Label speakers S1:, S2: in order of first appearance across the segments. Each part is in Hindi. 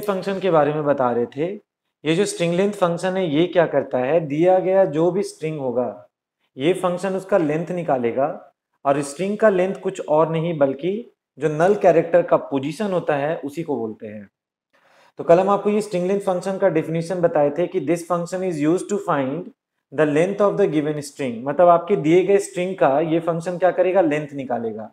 S1: लेंथ फंक्शन के बारे में बता रहे थे। ये जो स्ट्रिंग लेंथ फंक्शन है ये क्या करता है, दिया गया जो भी स्ट्रिंग होगा ये फंक्शन उसका लेंथ निकालेगा, और स्ट्रिंग का लेंथ कुछ और नहीं बल्कि जो नल कैरेक्टर का पोजीशन होता है उसी को बोलते हैं। तो कल हम आपको ये स्ट्रिंग लेंथ फंक्शन का डेफिनेशन बताए थे कि this function is used to find the length of the given string, मतलब आपके दिए गए स्ट्रिंग का ये फंक्शन क्या करेगा, लेंथ निकालेगा।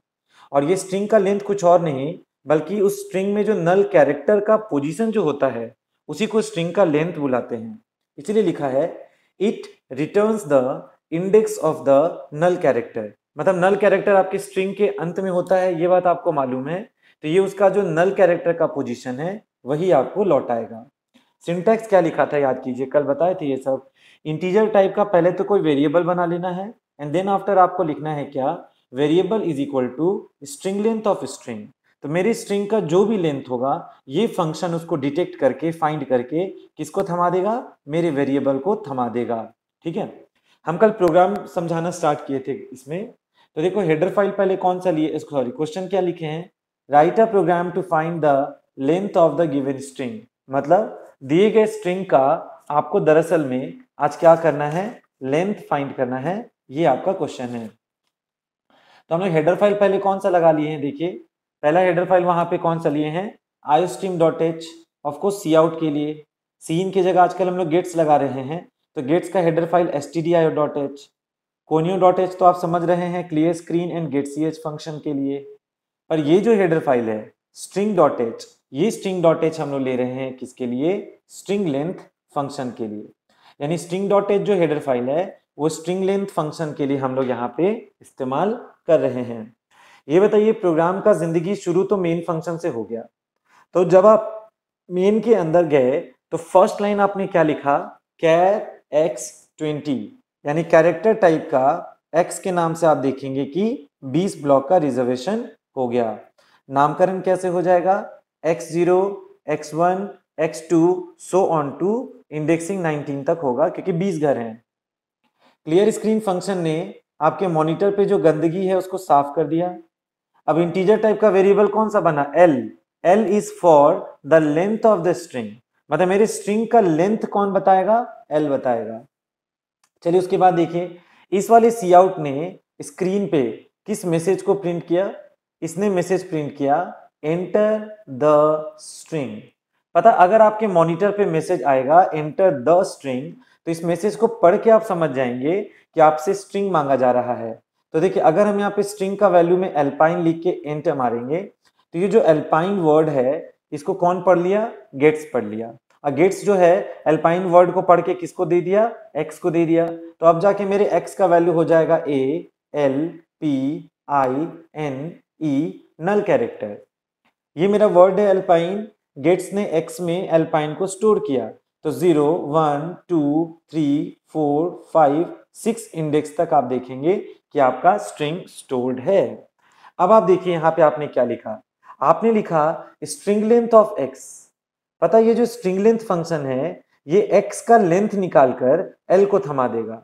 S1: और ये स्ट्रिंग का लेंथ कुछ और नहीं बल्कि उस स्ट्रिंग में जो नल कैरेक्टर का पोजीशन जो होता है उसी को स्ट्रिंग का लेंथ बुलाते हैं। इसलिए लिखा है it returns the index of the null character, मतलब नल कैरेक्टर आपके स्ट्रिंग के अंत में होता है, ये बात आपको मालूम है। तो ये उसका जो नल कैरेक्टर का पोजीशन है वही आपको लौटाएगा। सिंटैक्स क्या लिखा था याद कीजिए, कल बताए थे ये सब। इंटीजर टाइप का पहले तो कोई वेरिएबल बना लेना है एंड देन आफ्टर आपको लिखना है क्या, variable is equal to string length of string. तो मेरी स्ट्रिंग का जो भी लेंथ होगा ये फंक्शन उसको डिटेक्ट करके फाइंड करके किसको थमा देगा, मेरे वेरिएबल को थमा देगा। ठीक है, हम कल प्रोग्राम समझाना स्टार्ट किए थे इसमें। तो देखो हेडर फाइल पहले कौन सा लिए, सॉरी क्वेश्चन क्या लिखे हैं, write a program to find the length of the given string, मतलब दिए गए स्ट्रिंग का आपको दरअसल में आज क्या करना है, लेंथ फाइंड करना है, ये आपका क्वेश्चन है। तो हम लोग हेडर फाइल पहले कौन सा लगा लिए हैं, देखिए पहला हेडर फाइल वहां पे कौन सा लिए हैं, iostream.h, of course C out के लिए, सीन की जगह आजकल हम लोग गेट्स लगा रहे हैं तो गेट्स का हेडर फाइल stdio.h, conio.h तो आप समझ रहे हैं clear screen and getch function के लिए। पर ये जो हेडर फाइल है string.h, ये string.h हम लोग ले रहे हैं किसके लिए, स्ट्रिंग लेंथ फंक्शन के लिए। यानी string.h जो हेडर फाइल है वो स्ट्रिंग लेंथ फंक्शन के लिए हम लोग यहाँ पे इस्तेमाल कर रहे हैं। ये बताइए प्रोग्राम का जिंदगी शुरू तो मेन फंक्शन से हो गया, तो जब आप मेन के अंदर गए तो फर्स्ट लाइन आपने क्या लिखा, कैर x20, यानी कैरेक्टर टाइप का x के नाम से आप देखेंगे कि 20 ब्लॉक का रिजर्वेशन हो गया। नामकरण कैसे हो जाएगा, x0, x1, x2 so on to indexing 19 तक होगा क्योंकि 20 घर हैं। क्लियर स्क्रीन फंक्शन ने आपके मॉनिटर पे जो गंदगी है उसको साफ कर दिया। अब इंटीजर टाइप का वेरिएबल कौन सा बना, l is for the length of the string, मतलब मेरे स्ट्रिंग का लेंथ कौन बताएगा, l बताएगा। चलिए उसके बाद देखिए इस वाले सी आउट ने स्क्रीन पे किस मैसेज को प्रिंट किया, इसने मैसेज प्रिंट किया एंटर द स्ट्रिंग। पता अगर आपके मॉनिटर पे मैसेज आएगा एंटर द स्ट्रिंग तो इस मैसेज को पढ़ के आप समझ जाएंगे कि आपसे स्ट्रिंग मांगा जा रहा है। तो देखिए अगर हम यहाँ पे स्ट्रिंग का वैल्यू में एल्पाइन लिख के एंटर मारेंगे तो ये जो एल्पाइन वर्ड है इसको कौन पढ़ लिया, गेट्स पढ़ लिया। और गेट्स जो है एल्पाइन वर्ड को पढ़ के किसको दे दिया, एक्स को दे दिया। तो अब जाके मेरे एक्स का वैल्यू हो जाएगा ALPINE, नल कैरेक्टर। ये मेरा वर्ड है एल्पाइन, गेट्स ने एक्स में एल्पाइन को स्टोर किया तो 0 1 2 3 4 5 6 इंडेक्स तक आप देखेंगे कि आपका स्ट्रिंग स्टोर्ड है। अब आप देखिए यहाँ पे आपने क्या लिखा, आपने लिखा स्ट्रिंग लेंथ ऑफ एक्स। पता ये जो स्ट्रिंग लेंथ फंक्शन है ये एक्स का लेंथ निकालकर एल को थमा देगा।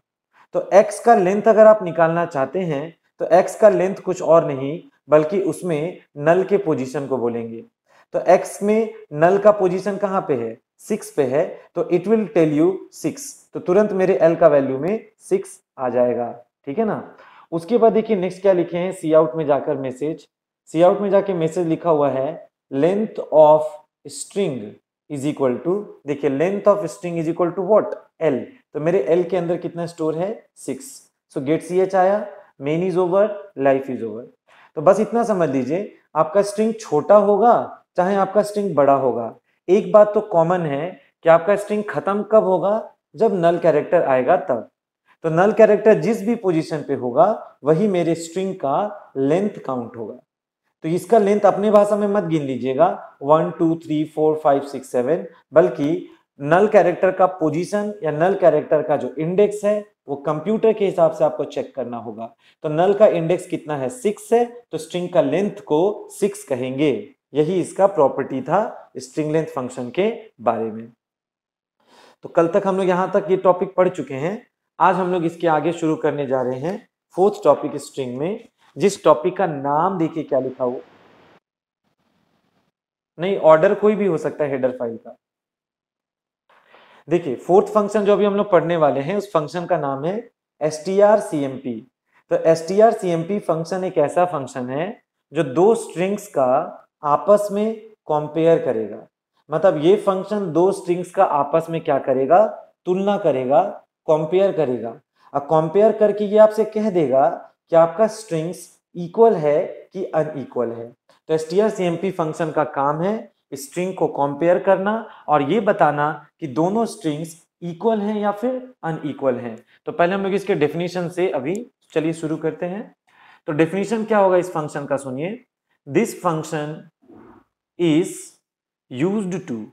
S1: तो एक्स का लेंथ अगर आप निकालना चाहते हैं तो एक्स का लेंथ कुछ और नहीं बल्कि उसमें नल के पोजीशन को बोलेंगे। तो एक्स में नल का पोजीशन कहाँ पे है, 6 पे है, तो इट विल टेल यू 6, तो तुरंत मेरे एल का वैल्यू में 6 आ जाएगा। ठीक है ना। उसके बाद देखिए नेक्स्ट क्या लिखे हैं, सी आउट में जाकर मैसेज, सी आउट में जाके मैसेज लिखा हुआ है length of string is equal to, देखिए length of string is equal to what, L. तो मेरे एल के अंदर कितना स्टोर है, 6। सो गेट ch आया, main is over, life is over. तो बस इतना समझ लीजिए आपका स्ट्रिंग छोटा होगा चाहे आपका स्ट्रिंग बड़ा होगा, एक बात तो कॉमन है कि आपका स्ट्रिंग खत्म कब होगा, जब नल कैरेक्टर आएगा तब। तो नल कैरेक्टर जिस भी पोजीशन पे होगा वही मेरे स्ट्रिंग का लेंथ काउंट होगा। तो इसका लेंथ अपने भाषा में मत गिन लीजिएगा 1 2 3 4 5 6 7, बल्कि नल कैरेक्टर का पोजीशन या नल कैरेक्टर का जो इंडेक्स है वो कंप्यूटर के हिसाब से आपको चेक करना होगा। तो नल का इंडेक्स कितना है, 6 है, तो स्ट्रिंग का लेंथ को 6 कहेंगे। यही इसका प्रॉपर्टी था स्ट्रिंग लेंथ फंक्शन के बारे में। तो कल तक हम लोग यहां तक ये टॉपिक पढ़ चुके हैं। आज हम लोग इसके आगे शुरू करने जा रहे हैं फोर्थ टॉपिक स्ट्रिंग में, जिस टॉपिक का नाम देखिए क्या लिखा हो, नहीं, ऑर्डर कोई भी हो सकता है हेडर फाइल का। देखिए फोर्थ फंक्शन जो अभी हम लोग पढ़ने वाले हैं उस फंक्शन का नाम है strcmp। तो strcmp फंक्शन एक ऐसा फंक्शन है जो दो स्ट्रिंग्स का आपस में कंपेयर करेगा। मतलब ये फंक्शन दो स्ट्रिंग्स का आपस में क्या करेगा, तुलना करेगा, कंपेयर करेगा। और कंपेयर करके ये आपसे कह देगा कि आपका स्ट्रिंग्स इक्वल है कि अनइक्वल है। तो strcmp फंक्शन का काम है स्ट्रिंग को कंपेयर करना और ये बताना कि दोनों स्ट्रिंग्स इक्वल हैं या फिर अनइक्वल हैं। तो पहले हम लोग इसके डेफिनेशन से अभी चलिए शुरू करते हैं। तो डेफिनेशन क्या होगा इस फंक्शन का, सुनिए। This function is used to,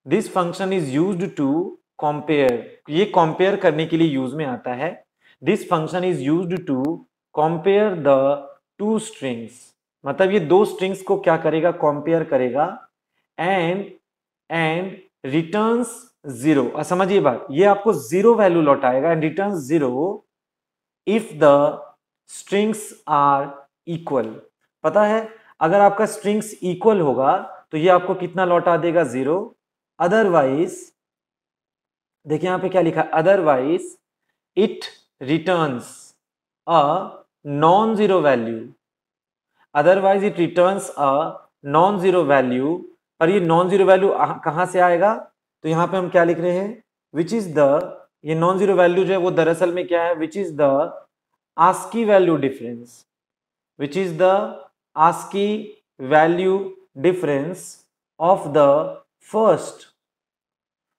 S1: this function is used to compare, ये कंपेयर करने के लिए यूज में आता है। This function is used to compare the two strings, मतलब ये दो स्ट्रिंग्स को क्या करेगा, कंपेयर करेगा। एंड रिटर्न्स जीरो, और समझिए बात, ये आपको जीरो वैल्यू लौटाएगा। And returns zero if the strings are equal. पता है अगर आपका स्ट्रिंग्स इक्वल होगा तो ये आपको कितना लौटा देगा, जीरो। अदरवाइज देखिए यहां पे क्या लिखा है, otherwise it returns a non zero value, otherwise it returns a non zero value. पर ये नॉन जीरो वैल्यू कहां से आएगा, तो यहां पे हम क्या लिख रहे हैं, विच इज द, ये नॉन जीरो वैल्यू जो है वो दरअसल में क्या है, which is the ASCII value difference, which is the ASCII value difference of the first,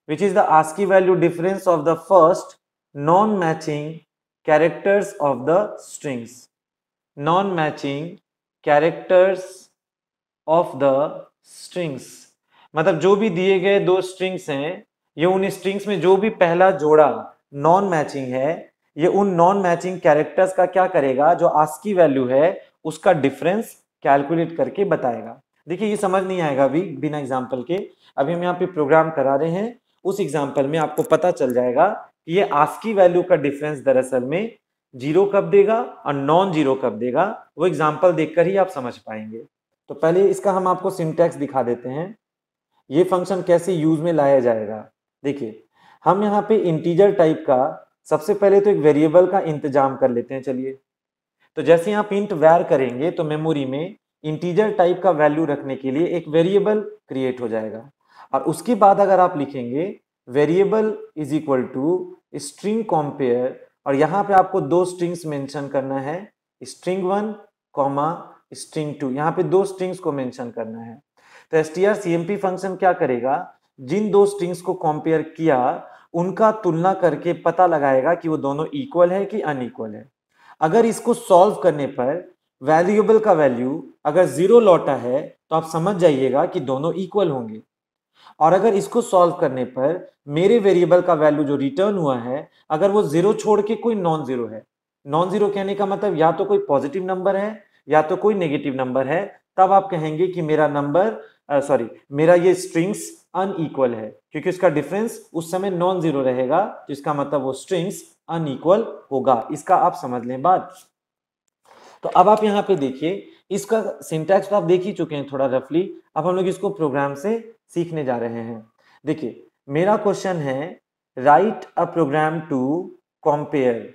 S1: which is the ASCII value difference of the first non-matching characters of the strings, non-matching characters of the strings। मतलब जो भी दिए गए दो स्ट्रिंग्स हैं, ये उन स्ट्रिंग्स में जो भी पहला जोड़ा नॉन मैचिंग है, ये उन नॉन मैचिंग कैरेक्टर्स का क्या करेगा, जो आस्की वैल्यू है उसका डिफरेंस कैलकुलेट करके बताएगा। देखिए ये समझ नहीं आएगा अभी बिना एग्जाम्पल के, अभी हम यहाँ पे प्रोग्राम करा रहे हैं, उस एग्जाम्पल में आपको पता चल जाएगा कि ये आस्की वैल्यू का डिफरेंस दरअसल में जीरो कब देगा और नॉन जीरो कब देगा, वो एग्जाम्पल देखकर ही आप समझ पाएंगे। तो पहले इसका हम आपको सिंटैक्स दिखा देते हैं, ये फंक्शन कैसे यूज में लाया जाएगा। देखिए हम यहाँ पे इंटीजर टाइप का सबसे पहले तो एक वेरिएबल का इंतजाम कर लेते हैं। चलिए तो जैसे आप इंट वैर करेंगे तो मेमोरी में इंटीजर टाइप का वैल्यू रखने के लिए एक वेरिएबल क्रिएट हो जाएगा। और उसके बाद अगर आप लिखेंगे variable is equal to string compare, और यहाँ पे आपको दो स्ट्रिंग्स मेंशन करना है, स्ट्रिंग 1 कॉमा स्ट्रिंग 2, यहाँ पे दो स्ट्रिंग्स को मेंशन करना है। तो strcmp फंक्शन क्या करेगा, जिन दो स्ट्रिंग्स को कंपेयर किया उनका तुलना करके पता लगाएगा कि वो दोनों इक्वल है कि अनइक्वल है। अगर इसको सॉल्व करने पर वेरिएबल का वैल्यू अगर जीरो लौटा है तो आप समझ जाइएगा कि दोनों इक्वल होंगे। और अगर इसको सॉल्व करने पर मेरे वेरिएबल का वैल्यू जो रिटर्न हुआ है अगर वो जीरो छोड़ के कोई नॉन जीरो है, नॉन जीरो कहने का मतलब या तो कोई पॉजिटिव नंबर है या तो कोई नेगेटिव नंबर है, तब आप कहेंगे कि मेरा नंबर मेरा ये स्ट्रिंग्स अनइक्वल है, क्योंकि उसका डिफरेंस उस समय नॉन जीरो रहेगा, तो इसका मतलब वो स्ट्रिंग्स अनइक्वल होगा। इसका आप समझ लें बात। तो अब आप यहाँ पे देखिए इसका सिंटैक्स तो आप देख ही चुके हैं थोड़ा रफली, अब हम लोग इसको प्रोग्राम से सीखने जा रहे हैं। देखिए मेरा क्वेश्चन है write a program to compare.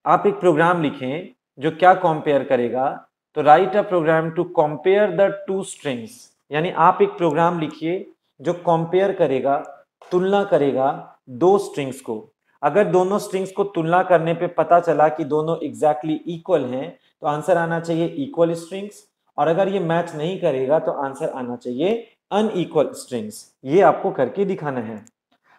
S1: आप एक प्रोग्राम लिखें जो क्या कंपेयर करेगा, तो write a program to compare the two strings, यानी आप एक प्रोग्राम लिखिए जो कंपेयर करेगा, तुलना करेगा दो स्ट्रिंग्स को। अगर दोनों स्ट्रिंग्स को तुलना करने पे पता चला कि दोनों एग्जैक्टली इक्वल हैं तो आंसर आना चाहिए इक्वल स्ट्रिंग्स, और अगर ये मैच नहीं करेगा तो आंसर आना चाहिए अनइक्वल स्ट्रिंग्स। ये आपको करके दिखाना है।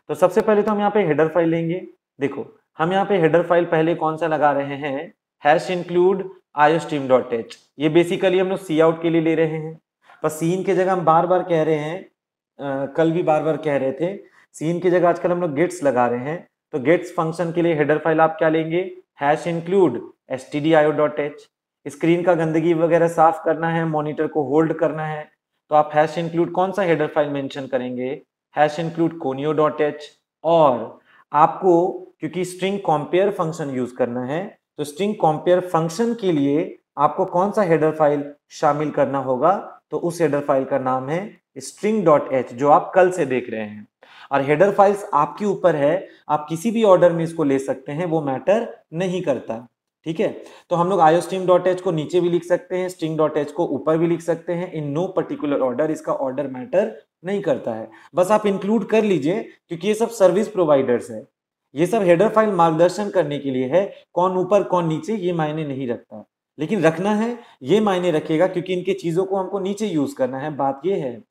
S1: तो सबसे पहले तो हम यहाँ पे हेडर फाइल लेंगे। देखो हम यहाँ पे हेडर फाइल पहले कौन सा लगा रहे हैं, हैश इंक्लूड iostream.h। ये बेसिकली हम लोग सी आउट के लिए ले रहे हैं, पर सीन की जगह हम बार बार कह रहे हैं, कल भी बार बार कह रहे थे, सीन की जगह आजकल हम लोग गेट्स लगा रहे हैं। तो गेट्स फंक्शन के लिए हेडर फाइल आप क्या लेंगे, हैश इंक्लूड stdio.h। स्क्रीन का गंदगी वगैरह साफ करना है, मॉनिटर को होल्ड करना है, तो आप हैश इंक्लूड कौन सा हेडर फाइल मेंशन करेंगे, हैश इंक्लूड conio.h। और आपको क्योंकि स्ट्रिंग कंपेयर फंक्शन यूज करना है तो स्ट्रिंग कंपेयर फंक्शन के लिए आपको कौन सा हेडर फाइल शामिल करना होगा, तो उस हेडर फाइल का नाम है string.h, जो आप कल से देख रहे हैं। और हेडर फाइल्स आपके ऊपर है, आप किसी भी ऑर्डर में इसको ले सकते हैं, वो मैटर नहीं करता। ठीक है, तो हम लोग iostream.h को नीचे भी लिख सकते हैं, string.h को ऊपर भी लिख सकते हैं, इन नो पर्टिकुलर ऑर्डर, इसका ऑर्डर मैटर नहीं करता है। बस आप इंक्लूड कर लीजिए, क्योंकि ये सब सर्विस प्रोवाइडर्स है, ये सब हेडर फाइल मार्गदर्शन करने के लिए है, कौन ऊपर कौन नीचे ये मायने नहीं रखता, लेकिन रखना है ये मायने रखेगा, क्योंकि इनके चीजों को हमको नीचे यूज करना है। बात ये है,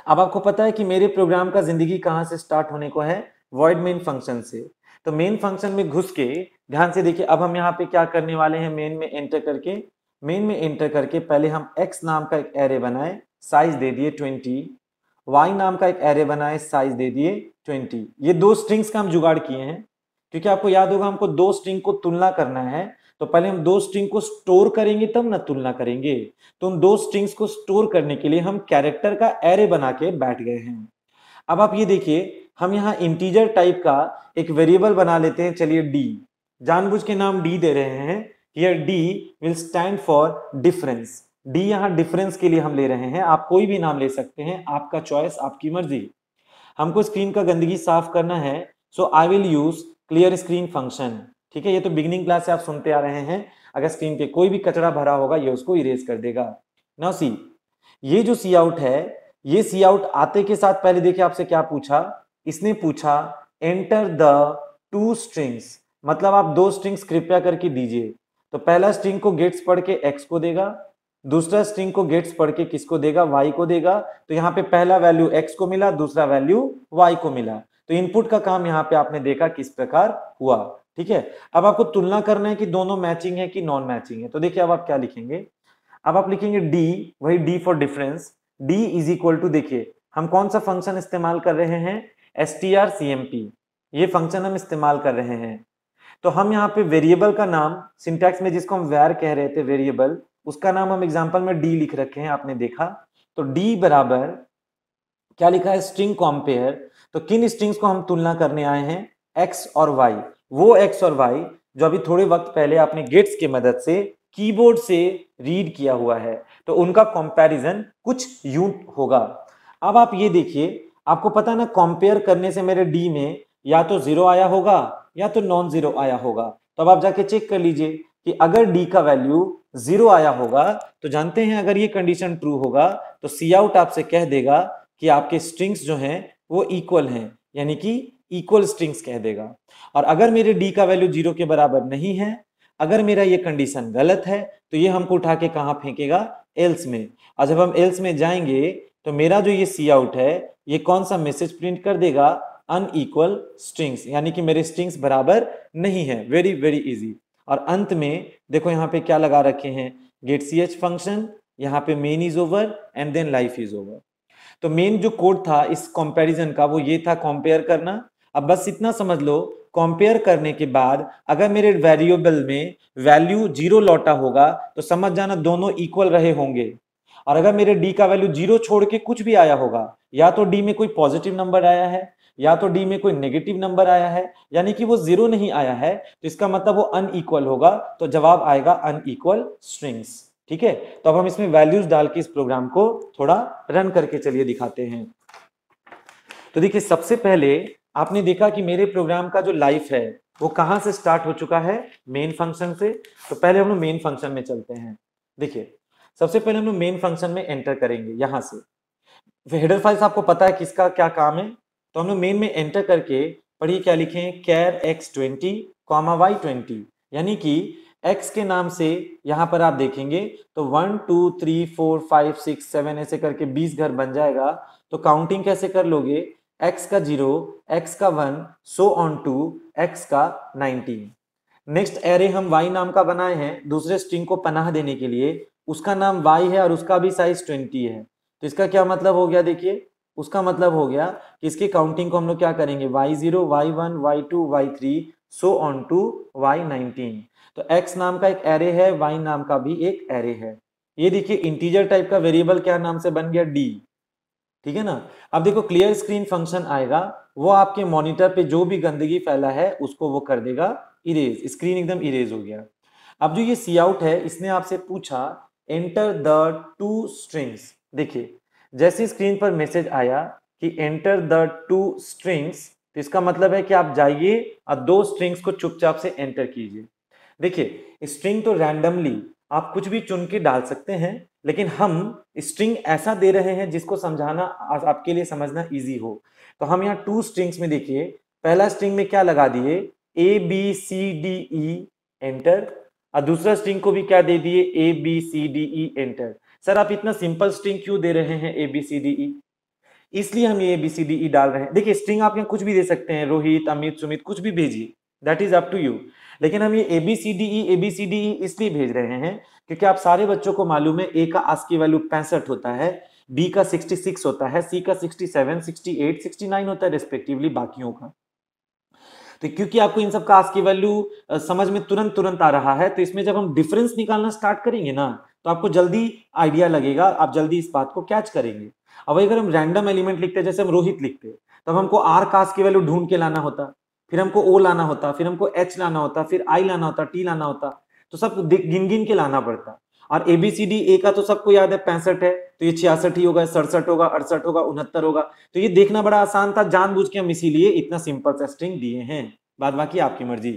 S1: अब आपको पता है कि मेरे प्रोग्राम का जिंदगी कहां से स्टार्ट होने को है, वॉइड मेन फंक्शन से। तो मेन फंक्शन में घुस के ध्यान से देखिए, अब हम यहाँ पे क्या करने वाले हैं, मेन में एंटर करके पहले हम x नाम का एक एरे बनाए, साइज दे दिए 20, y नाम का एक एरे बनाए, साइज दे दिए 20। ये दो स्ट्रिंग्स का हम जुगाड़ किए हैं, क्योंकि आपको याद होगा हमको दो स्ट्रिंग को तुलना करना है, तो पहले हम दो स्ट्रिंग को स्टोर करेंगे तब ना तुलना करेंगे। तो उन दो स्ट्रिंग्स को स्टोर करने के लिए हम कैरेक्टर का एरे बना के बैठ गए हैं। अब आप ये देखिए, हम यहाँ इंटीजर टाइप का एक वेरिएबल बना लेते हैं, चलिए डी, जानबूझ के नाम डी दे रहे हैं, here D will stand for difference. D यहाँ डिफरेंस के लिए हम ले रहे हैं, आप कोई भी नाम ले सकते हैं, आपका चॉइस, आपकी मर्जी। हमको स्क्रीन का गंदगी साफ करना है, so I will use clear screen function. ठीक है, ये तो बिगिनिंग क्लास से आप सुनते आ रहे हैं, अगर स्क्रीन पे कोई भी कचरा भरा होगा ये उसको इरेज कर देगा। नाउ सी, ये जो सी आउट है, ये सी आउट आते के साथ पहले देखिए आपसे क्या पूछा, इसने पूछा एंटर द टू स्ट्रिंग्स, मतलब आप दो स्ट्रिंग्स कृपया करके दीजिए। तो पहला स्ट्रिंग को गेट्स पढ़ के एक्स को देगा, दूसरा स्ट्रिंग को गेट्स पढ़ के किसको देगा, वाई को देगा। तो यहाँ पे पहला वैल्यू एक्स को मिला, दूसरा वैल्यू वाई को मिला। तो इनपुट का काम यहाँ पे आपने देखा किस प्रकार हुआ। ठीक है, अब आपको तुलना करना है कि दोनों मैचिंग है कि नॉन मैचिंग है। तो देखिए अब आप क्या लिखेंगे, अब आप लिखेंगे डी, वही D for difference, D is equal to, देखिए हम कौन सा फंक्शन इस्तेमाल कर रहे हैं, strcmp, ये फंक्शन हम इस्तेमाल कर रहे हैं। तो हम यहाँ पे वेरिएबल का नाम, सिंटैक्स में जिसको हम वैर कह रहे थे वेरिएबल, उसका नाम हम एग्जांपल में डी लिख रखे हैं, आपने देखा। तो डी बराबर क्या लिखा है, स्ट्रिंग कंपेयर। तो किन स्ट्रिंग्स को हम तुलना करने आए हैं, एक्स और वाई, वो एक्स और वाई जो अभी थोड़े वक्त पहले आपने गेट्स की मदद से कीबोर्ड से रीड किया हुआ है, तो उनका कंपैरिजन कुछ यूं होगा। अब आप ये देखिए, आपको पता ना कंपेयर करने से मेरे डी में या तो जीरो आया होगा या तो नॉन जीरो आया होगा। तो अब आप जाके चेक कर लीजिए कि अगर डी का वैल्यू जीरो आया होगा तो जानते हैं अगर ये कंडीशन ट्रू होगा तो सी आउट आपसे कह देगा कि आपके स्ट्रिंग्स जो हैं वो इक्वल हैं, यानी कि इक्वल स्ट्रिंग्स कह देगा। और अगर मेरे डी का वैल्यू जीरो के बराबर नहीं है, अगर मेरा ये कंडीशन गलत है, तो ये हमको उठा के कहाँ फेंकेगा, एल्स में। और जब हम एल्स में जाएंगे तो मेरा जो ये सी आउट है ये कौन सा मैसेज प्रिंट कर देगा, अनइक्वल स्ट्रिंग्स, यानी कि मेरे स्ट्रिंग्स बराबर नहीं है। Very very easy. और अंत में देखो यहाँ पे क्या लगा रखे हैं, गेट सी एच फंक्शन, यहाँ पे main is over and then life is over. तो मेन जो कोड था इस कंपैरिजन का वो ये था कंपेयर करना। अब बस इतना समझ लो, कंपेयर करने के बाद अगर मेरे वेरिएबल में वैल्यू जीरो लौटा होगा तो समझ जाना दोनों इक्वल रहे होंगे। और अगर मेरे डी का वैल्यू जीरो छोड़ के कुछ भी आया होगा, या तो डी में कोई पॉजिटिव नंबर आया है या तो डी में कोई नेगेटिव नंबर आया है, यानी कि वो जीरो नहीं आया है, तो इसका मतलब वो अनइक्वल होगा, तो जवाब आएगा अनइक्वल स्ट्रिंग्स। ठीक है, तो अब हम इसमें वैल्यूज डाल के इस प्रोग्राम को थोड़ा रन करके चलिए दिखाते हैं। तो देखिए सबसे पहले आपने देखा कि मेरे प्रोग्राम का जो लाइफ है वो कहां से स्टार्ट हो चुका है, मेन फंक्शन से। तो पहले हम लोग मेन फंक्शन में चलते हैं। देखिए सबसे पहले हम लोग मेन फंक्शन में एंटर करेंगे यहां से। हेडर फाइल्स आपको पता है किसका क्या काम है, तो हम लोग मेन में एंटर करके पढ़िए क्या लिखें, कैर x20 y20, यानी कि x के नाम से यहां पर आप देखेंगे तो 1 2 3 4 5 6 7 ऐसे करके 20 घर बन जाएगा। तो काउंटिंग कैसे कर लोगे, x का 0, x का 1, सो ऑन टू x का 19। नेक्स्ट एरे हम y नाम का बनाए हैं दूसरे स्ट्रिंग को पनाह देने के लिए, उसका नाम y है और उसका भी साइज 20 है। तो इसका क्या मतलब हो गया, देखिए उसका मतलब हो गया कि इसकी काउंटिंग को हम लोग क्या करेंगे, y0, y1, y2, y3, so on to y19। तो x नाम का एक एरे है, y नाम का भी एक एरे है। ये देखिए इंटीजर टाइप का वेरिएबल क्या नाम से बन गया, d। ठीक है ना। अब देखो क्लियर स्क्रीन फंक्शन आएगा, वो आपके मॉनिटर पे जो भी गंदगी फैला है उसको वो कर देगा इरेज, स्क्रीन एकदम इरेज हो गया। अब जो ये सी आउट है इसने आपसे पूछा एंटर द टू स्ट्रिंग्स। देखिए जैसे स्क्रीन पर मैसेज आया कि एंटर द टू स्ट्रिंग्स, तो इसका मतलब है कि आप जाइए और दो स्ट्रिंग्स को चुपचाप से एंटर कीजिए। देखिए स्ट्रिंग तो रैंडमली आप कुछ भी चुन के डाल सकते हैं, लेकिन हम स्ट्रिंग ऐसा दे रहे हैं जिसको समझाना आपके लिए समझना इजी हो। तो हम यहाँ टू स्ट्रिंग्स में देखिए पहला स्ट्रिंग में क्या लगा दिए, A B C D E enter, और दूसरा स्ट्रिंग को भी क्या दे दिए, A B C D E enter. Sir आप इतना सिंपल स्ट्रिंग क्यों दे रहे हैं ए बी सी डी ई? इसलिए हम ये ABCDE डाल रहे हैं। देखिए स्ट्रिंग आप यहाँ कुछ भी दे सकते हैं, रोहित, अमित, सुमित, कुछ भी भेजिए, that is up to you. लेकिन हम ये ABCDE इसलिए भेज रहे हैं क्योंकि आप सारे बच्चों को मालूम है ए का आस्की वैल्यू 65 होता है, बी का 66 होता है, सी का 67, 68, 69 होता है रिस्पेक्टिवली बाकियों का। तो क्योंकि आपको इन सब का आस्की वैल्यू समझ में तुरंत तुरंत आ रहा है, तो इसमें जब हम डिफरेंस निकालना स्टार्ट करेंगे ना तो आपको जल्दी आइडिया लगेगा, आप जल्दी इस बात को कैच करेंगे। अब अगर हम रैंडम एलिमेंट लिखते हैं, जैसे हम रोहित लिखते हैं, तब हमको आर का आस्की वैल्यू ढूंढ के लाना होता, फिर हमको ओ लाना होता, फिर हमको एच लाना होता, फिर आई लाना होता, टी लाना होता, तो सब गिन गिन के लाना पड़ता। और ABCD ए का तो सबको याद है 65 है, तो ये 66 ही होगा, 67 होगा, 68 होगा, 69 होगा। तो ये देखना बड़ा आसान था, जानबूझ के हम इसीलिए इतना सिंपल सा स्ट्रिंग दिए हैं, बाद बाकी आपकी मर्जी।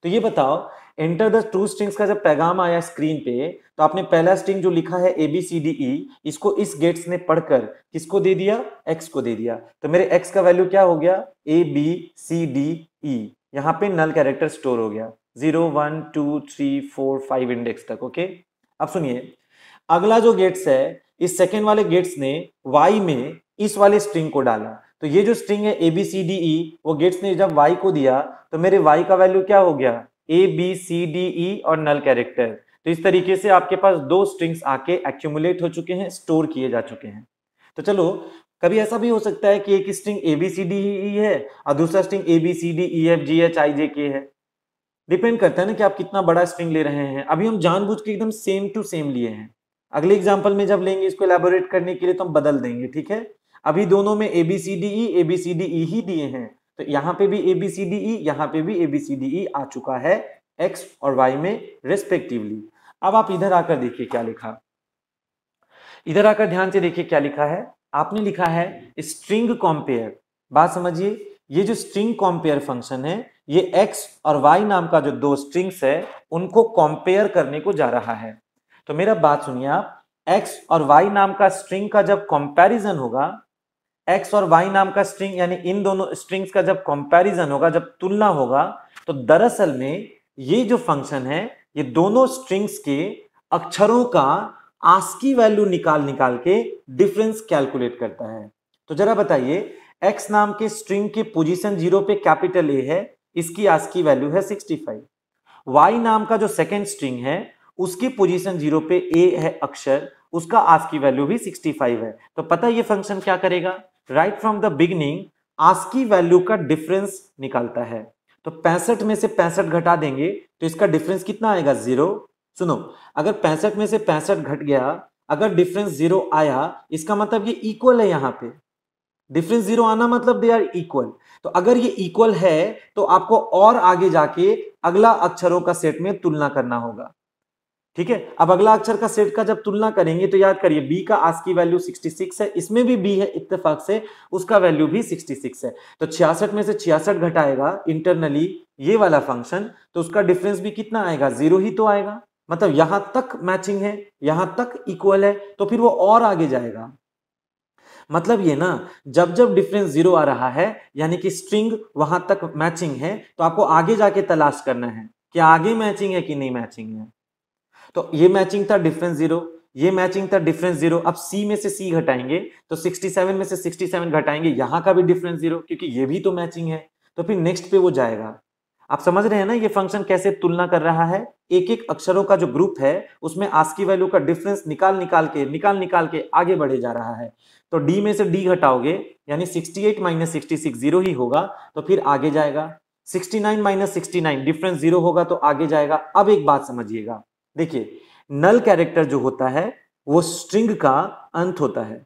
S1: तो ये बताओ एंटर द टू स्ट्रिंग्स का जब पैगाम आया स्क्रीन पे, तो आपने पहला स्ट्रिंग जो लिखा है ABCDE, इसको इस गेट्स ने पढ़कर किसको दे दिया, x को दे दिया। तो मेरे x का वैल्यू क्या हो गया, ABCDE। यहाँ पे नल कैरेक्टर स्टोर हो गया 0 1 2 3 4 5 इंडेक्स तक। ओके अब सुनिए अगला जो गेट्स है, इस सेकेंड वाले गेट्स ने y में इस वाले स्ट्रिंग को डाला। तो ये जो स्ट्रिंग है ABCDE, वो गेट्स ने जब y को दिया तो मेरे y का वैल्यू क्या हो गया, ABCDE और नल कैरेक्टर। तो इस तरीके से आपके पास दो स्ट्रिंग्स आके एक्यूमुलेट हो चुके हैं, स्टोर किए जा चुके हैं। तो चलो कभी ऐसा भी हो सकता है कि एक स्ट्रिंग ABCDE है और दूसरा स्ट्रिंग ABCDEFGHIJK है। डिपेंड करता है ना कि आप कितना बड़ा स्ट्रिंग ले रहे हैं। अभी हम जानबूझ के एकदम सेम टू सेम लिए हैं, अगले एग्जांपल में जब लेंगे इसको एलैबोरेट करने के लिए तो हम बदल देंगे, ठीक है। अभी दोनों में ABCDE ही दिए हैं, तो यहाँ पे भी ABCDE, यहाँ पे भी ABCDE आ चुका है x और y में रेस्पेक्टिवली। अब आप इधर आकर देखिए क्या लिखा, इधर आकर ध्यान से देखिए क्या लिखा है। आपने लिखा है स्ट्रिंग कॉम्पेयर। बात समझिए, ये जो स्ट्रिंग कॉम्पेयर फंक्शन है, ये x और y नाम का जो दो स्ट्रिंग्स है उनको कंपेयर करने को जा रहा है। तो मेरा बात सुनिए आप, x और y नाम का स्ट्रिंग का जब कंपैरिजन होगा, x और y नाम का स्ट्रिंग यानी इन दोनों स्ट्रिंग्स का जब कंपैरिजन होगा, जब तुलना होगा, तो दरअसल में ये जो फंक्शन है ये दोनों स्ट्रिंग्स के अक्षरों का आस्की वैल्यू निकाल निकाल के डिफरेंस कैलकुलेट करता है। तो जरा बताइए, x नाम के स्ट्रिंग के पोजीशन 0 पे कैपिटल A है, इसकी आस्की वैल्यू है 65। y नाम का जो सेकेंड स्ट्रिंग है उसकी पोजीशन 0 पे A है अक्षर, उसका आस्की वैल्यू भी 65 है। तो पता है ये फंक्शन क्या करेगा, right from the beginning ASCII value का डिफरेंस निकालता है। तो 65 में से 65 घटा देंगे तो इसका डिफरेंस कितना आएगा, 0। सुनो, अगर 65 में से 65 घट गया, अगर डिफरेंस 0 आया, इसका मतलब ये इक्वल है। यहाँ पे डिफरेंस 0 आना मतलब दे आर इक्वल। तो अगर ये इक्वल है तो आपको और आगे जाके अगला अक्षरों का सेट में तुलना करना होगा, ठीक है। अब अगला अक्षर का सेट का जब तुलना करेंगे तो याद करिए बी का आस्की वैल्यू 66 है, इसमें भी बी है इत्तेफाक से, उसका वैल्यू भी 66 है। तो 66 में से 66 घटाएगा इंटरनली ये वाला फंक्शन, तो उसका डिफरेंस भी कितना आएगा, 0 ही तो आएगा। मतलब यहां तक मैचिंग है, यहां तक इक्वल है, तो फिर वो और आगे जाएगा। मतलब ये ना, जब जब डिफरेंस 0 आ रहा है यानी कि स्ट्रिंग वहां तक मैचिंग है, तो आपको आगे जाके तलाश करना है कि आगे मैचिंग है कि नहीं मैचिंग है। तो ये मैचिंग था डिफरेंस 0, ये मैचिंग था डिफरेंस 0। अब C में से C घटाएंगे तो 67 में से 67 घटाएंगे, यहां का भी डिफरेंस 0 क्योंकि ये भी तो मैचिंग है। तो फिर नेक्स्ट पे वो जाएगा। आप समझ रहे हैं ना ये फंक्शन कैसे तुलना कर रहा है, एक एक अक्षरों का जो ग्रुप है उसमें आस्की वैल्यू का डिफरेंस निकाल निकाल के आगे बढ़े जा रहा है। तो D में से D घटाओगे यानी 68 माइनस 66 0 ही होगा, तो फिर आगे जाएगा। 69 माइनस 69 डिफरेंस 0 होगा तो आगे जाएगा। अब एक बात समझिएगा, देखिए नल कैरेक्टर जो होता है वो स्ट्रिंग का अंत होता है,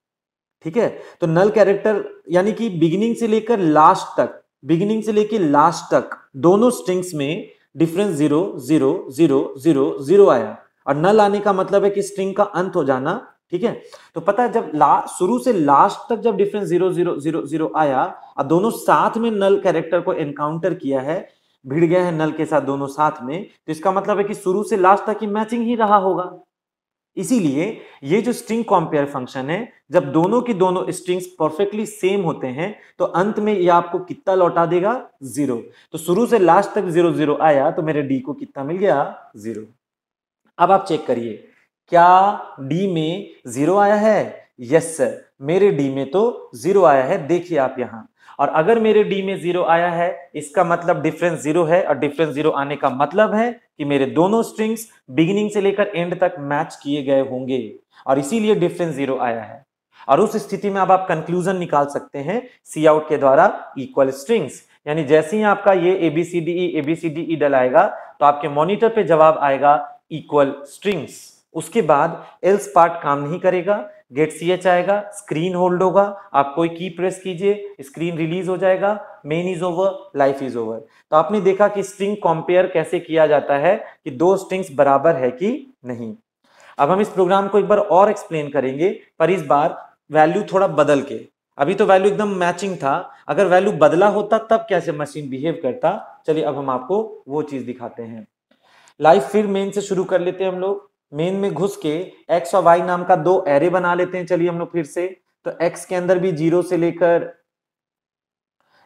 S1: ठीक है। तो नल कैरेक्टर यानी कि बिगिनिंग से लेकर लास्ट तक, बिगिनिंग से लेकर लास्ट तक दोनों स्ट्रिंग्स में डिफरेंस 0 0 0 0 0 आया। और नल आने का मतलब है कि स्ट्रिंग का अंत हो जाना, ठीक है। तो पता है जब शुरू से लास्ट तक जब डिफरेंस 0 0 0 0 आया और दोनों साथ में नल कैरेक्टर को एनकाउंटर किया है, भिड़ गया है नल के साथ दोनों साथ में, तो इसका मतलब है कि शुरू से लास्ट तक की मैचिंग ही रहा होगा। इसीलिए ये जो स्ट्रिंग कंपेयर फंक्शन है, जब दोनों की दोनों स्ट्रिंग्स परफेक्टली सेम होते हैं तो अंत में ये आपको कितना लौटा देगा, 0। तो शुरू से लास्ट तक 0 0 आया तो मेरे डी को कितना मिल गया, 0। अब आप चेक करिए क्या डी में 0 आया है, यस सर, मेरे डी में तो 0 आया है। देखिए आप यहां, और अगर मेरे डी में 0 आया है इसका मतलब डिफरेंस 0 है, और डिफरेंस 0 आने का मतलब है कि मेरे दोनों स्ट्रिंग्स बिगिनिंग से लेकर एंड तक मैच किए गए होंगे, और इसीलिए डिफरेंस 0 आया है। और उस स्थिति में अब आप कंक्लूजन निकाल सकते हैं सी आउट के द्वारा, इक्वल स्ट्रिंग्स, यानी जैसे ही आपका ये ABCDE डलाएगा तो आपके मॉनिटर पे जवाब आएगा इक्वल स्ट्रिंग्स। उसके बाद एल्स पार्ट काम नहीं करेगा, गेट ch आएगा, स्क्रीन होल्ड होगा, आप कोई की प्रेस कीजिए, स्क्रीन रिलीज हो जाएगा, main is over, life is over. तो आपने देखा कि स्ट्रिंग कंपेयर कैसे किया जाता है कि दो स्ट्रिंग्स बराबर है कि नहीं। अब हम इस प्रोग्राम को एक बार और एक्सप्लेन करेंगे, पर इस बार वैल्यू थोड़ा बदल के। अभी तो वैल्यू एकदम मैचिंग था, अगर वैल्यू बदला होता तब कैसे मशीन बिहेव करता, चलिए अब हम आपको वो चीज दिखाते हैं। लाइफ फिर मेन से शुरू कर लेते हैं हम लोग। मेन में घुस के x और y नाम का दो एरे बना लेते हैं। चलिए हम लोग फिर से, तो x के अंदर भी 0 से लेकर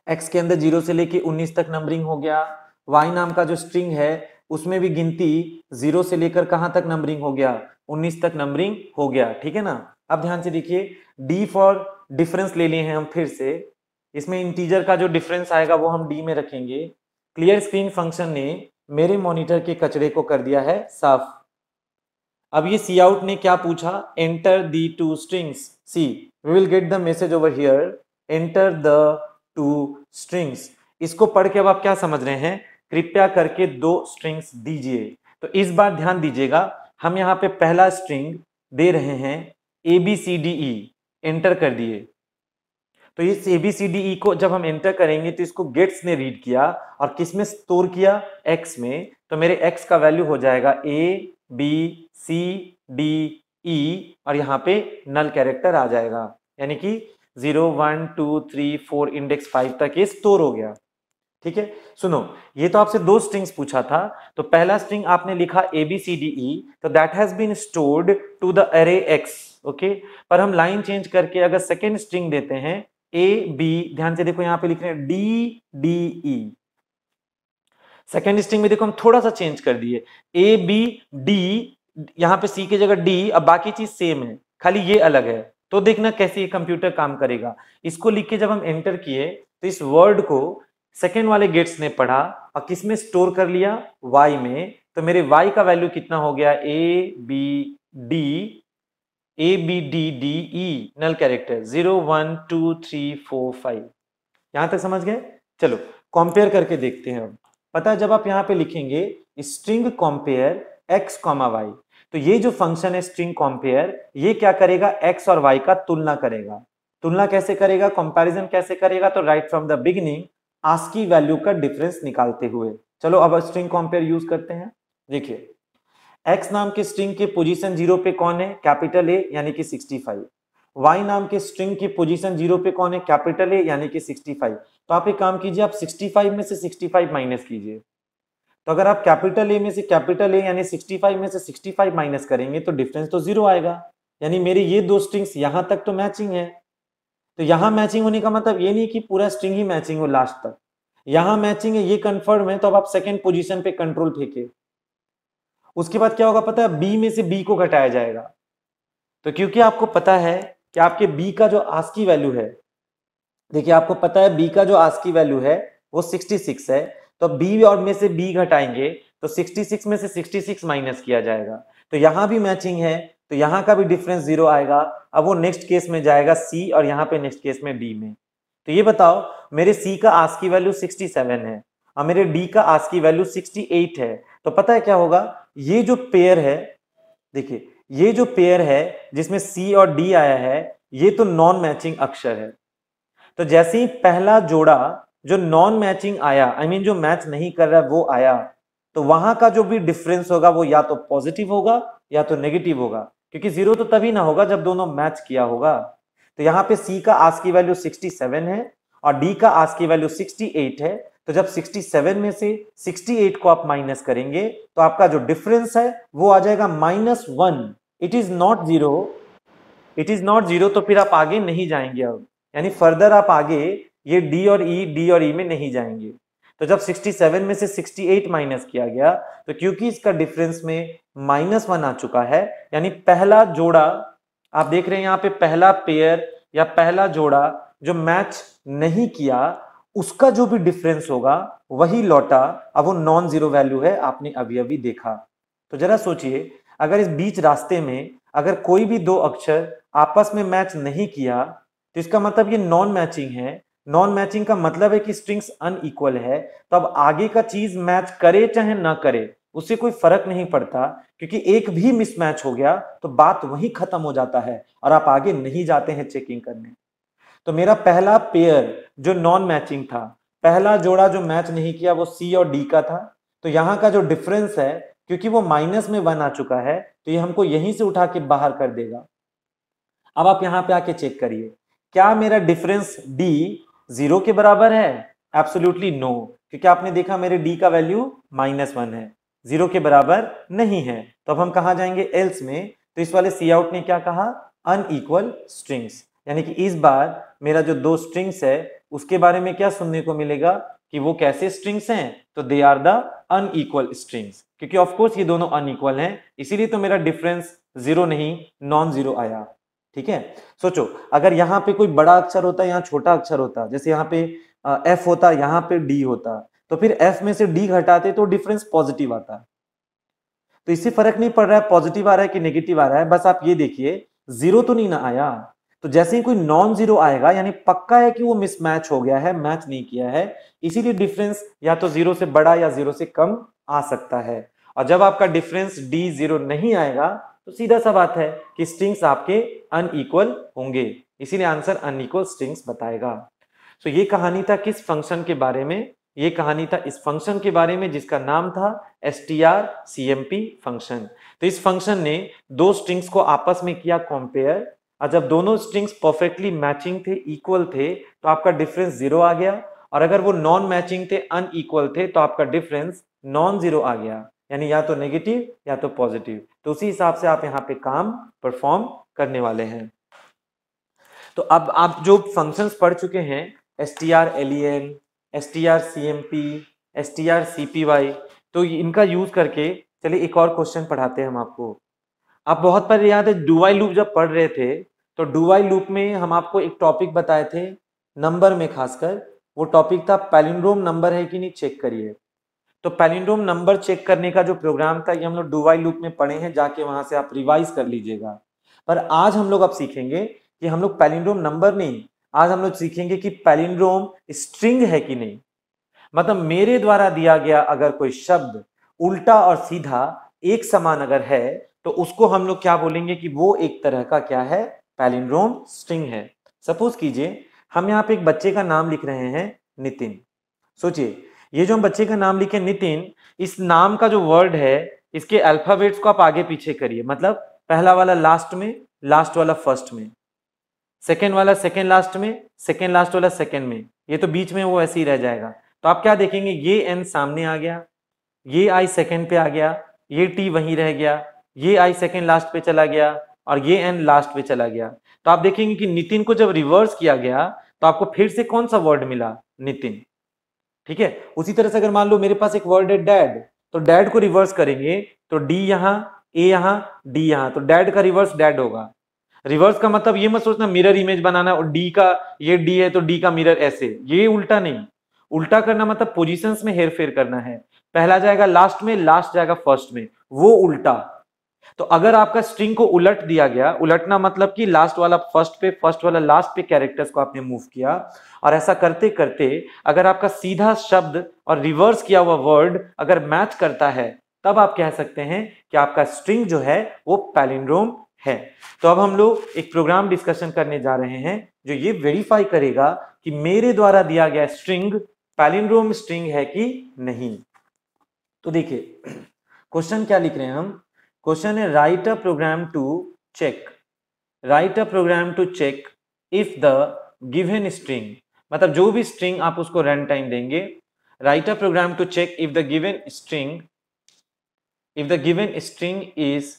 S1: 19 तक नंबरिंग हो गया। y नाम का जो स्ट्रिंग है उसमें भी गिनती 0 से लेकर कहां तक नंबरिंग हो गया, 19 तक नंबरिंग हो गया, ठीक है ना। अब ध्यान से देखिए, d फॉर डिफरेंस ले लिए हैं हम फिर से, इसमें इंटीजर का जो डिफरेंस आएगा वो हम d में रखेंगे। क्लियर स्क्रीन फंक्शन ने मेरे मॉनिटर के कचरे को कर दिया है साफ। अब ये सी आउट ने क्या पूछा, enter the two strings, see we will get the message over here, enter the two strings. इसको पढ़ के अब आप क्या समझ रहे हैं, कृपया करके दो स्ट्रिंग्स दीजिए। तो इस बार ध्यान दीजिएगा, हम यहाँ पे पहला स्ट्रिंग दे रहे हैं ABCDE, एंटर कर दिए। तो इस ABCDE को जब हम एंटर करेंगे तो इसको गेट्स ने रीड किया और किस में स्टोर किया, x में। तो मेरे x का वैल्यू हो जाएगा ABCDE और यहाँ पे नल कैरेक्टर आ जाएगा, यानी कि 0 1 2 3 4 इंडेक्स 5 तक ये स्टोर हो गया, ठीक है। सुनो, ये तो आपसे दो स्ट्रिंग्स पूछा था, तो पहला स्ट्रिंग आपने लिखा ABCDE, तो that has been stored to the array x, okay. पर हम लाइन चेंज करके अगर सेकेंड स्ट्रिंग देते हैं AB, ध्यान से देखो यहाँ पे लिख रहे हैं DDE। सेकेंड स्ट्रिंग में देखो हम थोड़ा सा चेंज कर दिए, ABD, यहाँ पे C की जगह D, अब बाकी चीज सेम है, खाली ये अलग है। तो देखना कैसे ये कंप्यूटर काम करेगा। इसको लिख के जब हम एंटर किए तो इस वर्ड को सेकेंड वाले गेट्स ने पढ़ा और किस में स्टोर कर लिया, Y में। तो मेरे Y का वैल्यू कितना हो गया, ABDE नल कैरेक्टर 0 1 2 3 4 5। यहां तक समझ गए। चलो कंपेयर करके देखते हैं। अब पता है जब आप यहां पे लिखेंगे स्ट्रिंग कंपेयर x, y, तो ये जो फंक्शन है स्ट्रिंग कंपेयर, ये क्या करेगा, x और y का तुलना करेगा। तुलना कैसे करेगा, कंपैरिजन कैसे करेगा, तो right from the beginning ASCII value का डिफरेंस निकालते हुए। चलो अब स्ट्रिंग कंपेयर यूज करते हैं। देखिए x नाम के स्ट्रिंग के पोजीशन 0 पे कौन है, कैपिटल A यानी कि 65। y नाम के स्ट्रिंग की पोजीशन 0 पे कौन है, कैपिटल A यानी कि 65। तो आप एक काम कीजिए, आप 65 में से 65 माइनस कीजिए। तो अगर आप कैपिटल A में से कैपिटल A यानी 65 में से 65 माइनस करेंगे तो डिफरेंस तो 0 आएगा, यानी मेरे ये दो स्ट्रिंग्स यहां तक तो मैचिंग है। तो यहां मैचिंग होने का मतलब ये नहीं कि पूरा स्ट्रिंग ही मैचिंग हो लास्ट तक, यहां मैचिंग है, ये कंफर्म है। तो अब आप सेकेंड पोजीशन पे कंट्रोल फेंके, उसके बाद क्या होगा पता है, B में से B को घटाया जाएगा। तो क्योंकि आपको पता है कि आपके B का जो ASCII वैल्यू है, देखिए आपको पता है B का जो ASCII वैल्यू है वो 66 है, तो B और में से B घटाएंगे तो 66 में से 66 माइनस किया जाएगा। तो यहां भी मैचिंग है, तो यहां का भी डिफरेंस 0 आएगा। अब वो नेक्स्ट केस में जाएगा C और यहां पे नेक्स्ट केस में D में। तो ये बताओ, मेरे C का ASCII वैल्यू 67 है और मेरे D का ASCII वैल्यू 68 है। तो पता है क्या होगा, ये जो पेयर है, देखिए ये जो पेयर है जिसमें C और D आया है, ये तो नॉन मैचिंग अक्षर है। तो जैसे ही पहला जोड़ा जो नॉन मैचिंग आया, आई मीन जो मैच नहीं कर रहा वो आया, तो वहां का जो भी डिफरेंस होगा वो या तो पॉजिटिव होगा या तो नेगेटिव होगा, क्योंकि 0 तो तभी ना होगा जब दोनों मैच किया होगा। तो यहाँ पे C का आस्क की वैल्यू 67 है और D का आस्क की वैल्यू 68 है। तो जब 67 में से 68 को आप माइनस करेंगे तो आपका जो डिफरेंस है वो आ जाएगा -1। It is not zero, it is not zero. तो फिर आप आगे नहीं जाएंगे अब, यानी फर्दर आप आगे ये D और E में नहीं जाएंगे। तो जब 67 में से 68 माइनस किया गया तो क्योंकि इसका डिफरेंस में -1 आ चुका है, यानी पहला जोड़ा आप देख रहे हैं यहाँ पे, पहला पेयर या पहला जोड़ा जो मैच नहीं किया उसका जो भी डिफरेंस होगा वही लौटा। अब वो नॉन जीरो वैल्यू है, आपने अभी अभी देखा। तो जरा सोचिए, अगर इस बीच रास्ते में अगर कोई भी दो अक्षर आपस में मैच नहीं किया तो इसका मतलब ये नॉन मैचिंग है। नॉन मैचिंग का मतलब है कि स्ट्रिंग्स अनइक्वल है। तो अब आगे का चीज मैच करे चाहे ना करे उससे कोई फर्क नहीं पड़ता, क्योंकि एक भी मिसमैच हो गया तो बात वहीं खत्म हो जाता है और आप आगे नहीं जाते हैं चेकिंग करने। तो मेरा पहला पेयर जो नॉन मैचिंग था, पहला जोड़ा जो मैच नहीं किया वो C और D का था। तो यहां का जो डिफरेंस है, क्योंकि वो -1 आ चुका है तो ये हमको यहीं से उठा के बाहर कर देगा। अब आप यहां पे आके चेक करिए, क्या मेरा डिफरेंस D 0 के बराबर है? एब्सोल्युटली नो, क्योंकि आपने देखा मेरे D का वैल्यू -1 है, 0 के बराबर नहीं है। तो अब हम कहा जाएंगे एल्स में। तो इस वाले सी आउट ने क्या कहा? अनइक्वल स्ट्रिंग्स, यानी कि इस बार मेरा जो दो स्ट्रिंग्स है उसके बारे में क्या सुनने को मिलेगा कि वो कैसे स्ट्रिंग्स हैं? तो they are the unequal strings, क्योंकि ऑफ कोर्स ये दोनों अनइक्वल हैं, इसीलिए तो मेरा डिफरेंस 0 नहीं नॉन जीरो आया। ठीक है, सोचो अगर यहाँ पे कोई बड़ा अक्षर होता, यहाँ छोटा अक्षर होता, जैसे यहाँ पे F होता, यहाँ पे D होता, तो फिर F में से D घटाते तो डिफरेंस पॉजिटिव आता। तो इससे फर्क नहीं पड़ रहा है पॉजिटिव आ रहा है कि नेगेटिव आ रहा है, बस आप ये देखिए 0 तो नहीं ना आया। तो जैसे ही कोई नॉन जीरो आएगा यानी पक्का है कि वो मिसमैच हो गया है, मैच नहीं किया है, इसीलिए डिफरेंस या तो 0 से बड़ा या 0 से कम आ सकता है। और जब आपका डिफरेंस D 0 नहीं आएगा तो सीधा सा बात है कि स्ट्रिंग्स आपके अनइक्वल होंगे, इसीलिए आंसर अनइक्वल स्ट्रिंग्स बताएगा। तो ये कहानी था किस फंक्शन के बारे में? ये कहानी था इस फंक्शन के बारे में जिसका नाम था strcmp फंक्शन। तो इस फंक्शन ने दो स्ट्रिंग्स को आपस में किया कंपेयर, और जब दोनों स्ट्रिंग्स परफेक्टली मैचिंग थे, इक्वल थे, तो आपका डिफरेंस 0 आ गया। और अगर वो नॉन मैचिंग थे, अनइक्वल थे, तो आपका डिफरेंस नॉन जीरो आ गया, यानी या तो नेगेटिव या तो पॉजिटिव। तो उसी हिसाब से आप यहाँ पे काम परफॉर्म करने वाले हैं। तो अब आप जो फंक्शंस पढ़ चुके हैं, strlen, strcmp, strcpy, तो इनका यूज करके चलिए एक और क्वेश्चन पढ़ाते हैं हम आपको। आप बहुत पर याद है डू व्हाइल लूप जब पढ़ रहे थे तो डू व्हाइल लूप में हम आपको एक टॉपिक बताए थे, नंबर में खासकर, वो टॉपिक था पैलिंड्रोम नंबर है कि नहीं चेक करिए। तो पैलिंड्रोम नंबर चेक करने का जो प्रोग्राम था ये हम लोग डू व्हाइल लूप में पढ़े हैं, जाके वहां से आप रिवाइज कर लीजिएगा। पर आज हम लोग अब सीखेंगे कि हम लोग पैलिंड्रोम नंबर नहीं, आज हम लोग सीखेंगे कि पैलिंड्रोम स्ट्रिंग है कि नहीं। मतलब मेरे द्वारा दिया गया अगर कोई शब्द उल्टा और सीधा एक समान अगर है तो उसको हम लोग क्या बोलेंगे कि वो एक तरह का क्या है? पैलिंड्रोम स्ट्रिंग है। सपोज कीजिए हम यहाँ पे एक बच्चे का नाम लिख रहे हैं नितिन। सोचिए ये जो हम बच्चे का नाम लिखे नितिन, इस नाम का जो वर्ड है इसके अल्फाबेट्स को आप आगे पीछे करिए, मतलब पहला वाला लास्ट में, लास्ट वाला फर्स्ट में, सेकेंड वाला सेकेंड लास्ट में, सेकेंड लास्ट वाला सेकेंड में, ये तो बीच में वो ऐसे ही रह जाएगा। तो आप क्या देखेंगे, ये एन सामने आ गया, ये आई सेकेंड पे आ गया, ये टी वहीं रह गया, ये आई सेकेंड लास्ट पे चला गया और ये एन लास्ट पे चला गया। तो आप देखेंगे कि नितिन को जब रिवर्स किया गया तो आपको फिर से कौन सा वर्ड मिला? नितिन। ठीक है, उसी तरह से अगर मान लो मेरे पास एक वर्ड है डैड, तो डैड को रिवर्स करेंगे तो डी यहां, ए यहां, डी यहां, तो डैड का रिवर्स डैड होगा। रिवर्स का मतलब ये मत सोचना मिरर इमेज बनाना और डी का, ये डी है तो डी का मिरर ऐसे, ये उल्टा नहीं। उल्टा करना मतलब पोजीशंस में हेरफेर करना है, पहला जाएगा लास्ट में, लास्ट जाएगा फर्स्ट में, वो उल्टा। तो अगर आपका स्ट्रिंग को उलट दिया गया, उलटना मतलब कि लास्ट वाला फर्स्ट पे, फर्स्ट वाला लास्ट पे कैरेक्टर्स को आपने मूव किया, और ऐसा करते करते अगर आपका सीधा शब्द और रिवर्स किया हुआ वर्ड अगर मैच करता है, तब आप कह सकते हैं कि आपका स्ट्रिंग जो है वो पैलिंड्रोम है। तो अब हम लोग एक प्रोग्राम डिस्कशन करने जा रहे हैं जो ये वेरीफाई करेगा कि मेरे द्वारा दिया गया स्ट्रिंग पैलिंड्रोम स्ट्रिंग है कि नहीं। तो देखिए क्वेश्चन क्या लिख रहे हैं हम, क्वेश्चन है write a program to check, write a program to check if the given string, मतलब जो भी स्ट्रिंग आप उसको रन टाइम देंगे, write a program to check if the given string, if the given string is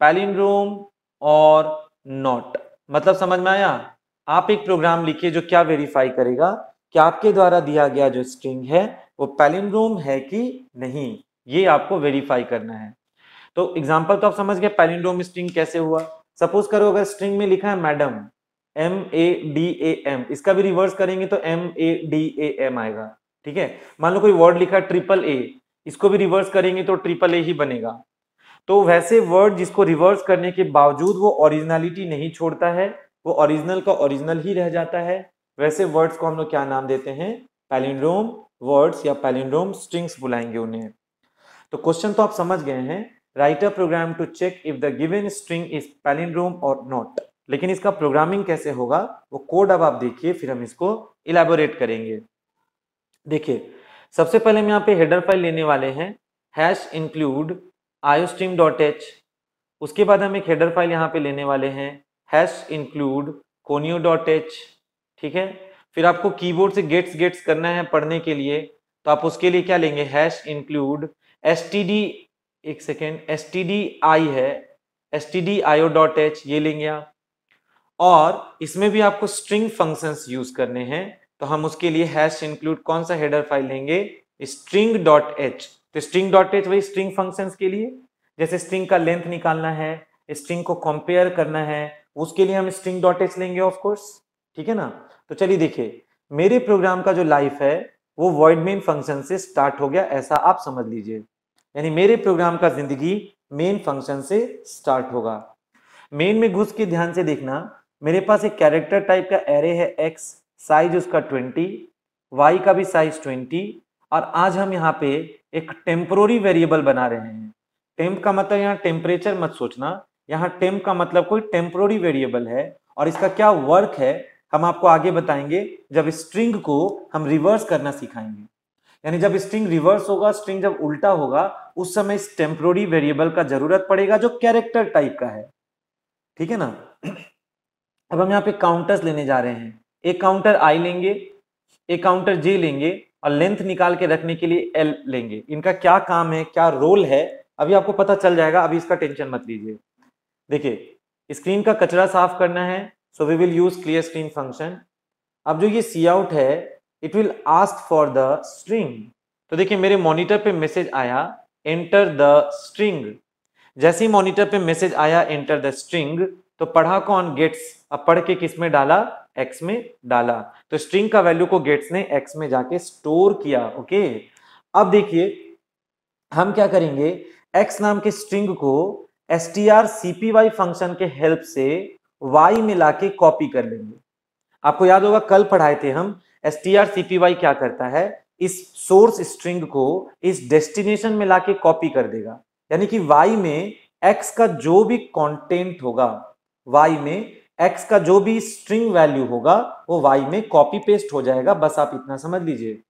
S1: palindrome or not. मतलब समझ में आया, आप एक प्रोग्राम लिखिए जो क्या वेरीफाई करेगा कि आपके द्वारा दिया गया जो स्ट्रिंग है वो पैलिंड्रोम है कि नहीं, ये आपको वेरीफाई करना है। तो एग्जांपल तो आप समझ गए पैलिंड्रोम स्ट्रिंग कैसे हुआ। सपोज करो अगर स्ट्रिंग में लिखा है मैडम, MADAM, इसका भी रिवर्स करेंगे तो MADAM आएगा, ठीक है। मान लो कोई वर्ड लिखा AAA, इसको भी रिवर्स करेंगे तो AAA ही बनेगा। तो वैसे वर्ड जिसको रिवर्स करने के बावजूद वो ओरिजिनलिटी नहीं छोड़ता है, वो ओरिजिनल का ओरिजिनल ही रह जाता है, वैसे वर्ड्स को हम लोग क्या नाम देते हैं, पैलिंड्रोम वर्ड्स या पैलिंड्रोम स्ट्रिंग्स बुलाएंगे उन्हें। तो क्वेश्चन तो आप समझ गए हैं, write a program to check if the given string is palindrome or not. लेकिन इसका प्रोग्रामिंग कैसे होगा वो कोड अब आप देखिए, फिर हम इसको इलेबोरेट करेंगे। देखिए सबसे पहले हम यहाँ पे हेडर फाइल लेने वाले हैं हैश इंक्लूड iostream.h, उसके बाद हम एक हेडर फाइल यहाँ पे लेने वाले हैं हैश इंक्लूड conio.h, ठीक है। फिर आपको कीबोर्ड से गेट्स करना है पढ़ने के लिए, तो आप उसके लिए क्या लेंगे, हैश इंक्लूड std, एक सेकेंड, stdi है, stdio.h ये लेंगे आप। और इसमें भी आपको स्ट्रिंग फंक्शंस यूज करने हैं, तो हम उसके लिए हैश इंक्लूड कौन सा हेडर फाइल लेंगे, string.h। तो string.h वही स्ट्रिंग फंक्शंस के लिए, जैसे स्ट्रिंग का लेंथ निकालना है, स्ट्रिंग को कंपेयर करना है, उसके लिए हम string.h लेंगे ऑफ कोर्स, ठीक है ना। तो चलिए देखिए मेरे प्रोग्राम का जो लाइफ है वो void main फंक्शन से स्टार्ट हो गया, ऐसा आप समझ लीजिए। यानी मेरे प्रोग्राम का जिंदगी मेन फंक्शन से स्टार्ट होगा। मेन में घुस के ध्यान से देखना, मेरे पास एक कैरेक्टर टाइप का एरे है x, साइज उसका 20, y का भी साइज 20, और आज हम यहाँ पे एक टेम्पोररी वेरिएबल बना रहे हैं। टेम्प का मतलब यहाँ टेम्परेचर मत सोचना, यहाँ टेम्प का मतलब कोई टेम्पोररी वेरिएबल है, और इसका क्या वर्क है हम आपको आगे बताएंगे जब स्ट्रिंग को हम रिवर्स करना सिखाएंगे। यानी जब स्ट्रिंग रिवर्स होगा, स्ट्रिंग जब उल्टा होगा, उस समय इस टेम्पोररी वेरिएबल का जरूरत पड़ेगा जो कैरेक्टर टाइप का है, ठीक है ना। अब हम यहाँ पे काउंटर्स लेने जा रहे हैं, एक काउंटर i लेंगे, एक काउंटर j लेंगे, और लेंथ निकाल के रखने के लिए l लेंगे। इनका क्या काम है, क्या रोल है, अभी आपको पता चल जाएगा, अभी इसका टेंशन मत लीजिए। देखिए स्क्रीन का कचरा साफ करना है, so we will use clear screen function. अब जो ये सी आउट है it will ask for the string. तो देखिए मेरे मॉनिटर पे मैसेज आया एंटर द स्ट्रिंग, जैसे ही मॉनिटर पे मैसेज आया एंटर द स्ट्रिंग, तो पढ़ा कौन, गेट्स। अब पढ़ के किस में डाला, एक्स में डाला, तो स्ट्रिंग का वैल्यू को गेट्स ने एक्स में जाके स्टोर किया, ओके। अब देखिए हम क्या करेंगे, एक्स नाम के स्ट्रिंग को strcpy फंक्शन के हेल्प से y में लाके कॉपी कर लेंगे। आपको याद होगा कल पढ़ाए थे हम, strcpy क्या करता है, इस सोर्स स्ट्रिंग को इस डेस्टिनेशन में लाके कॉपी कर देगा। यानी कि y में x का जो भी कंटेंट होगा, y में x का जो भी स्ट्रिंग वैल्यू होगा वो y में कॉपी पेस्ट हो जाएगा, बस आप इतना समझ लीजिए।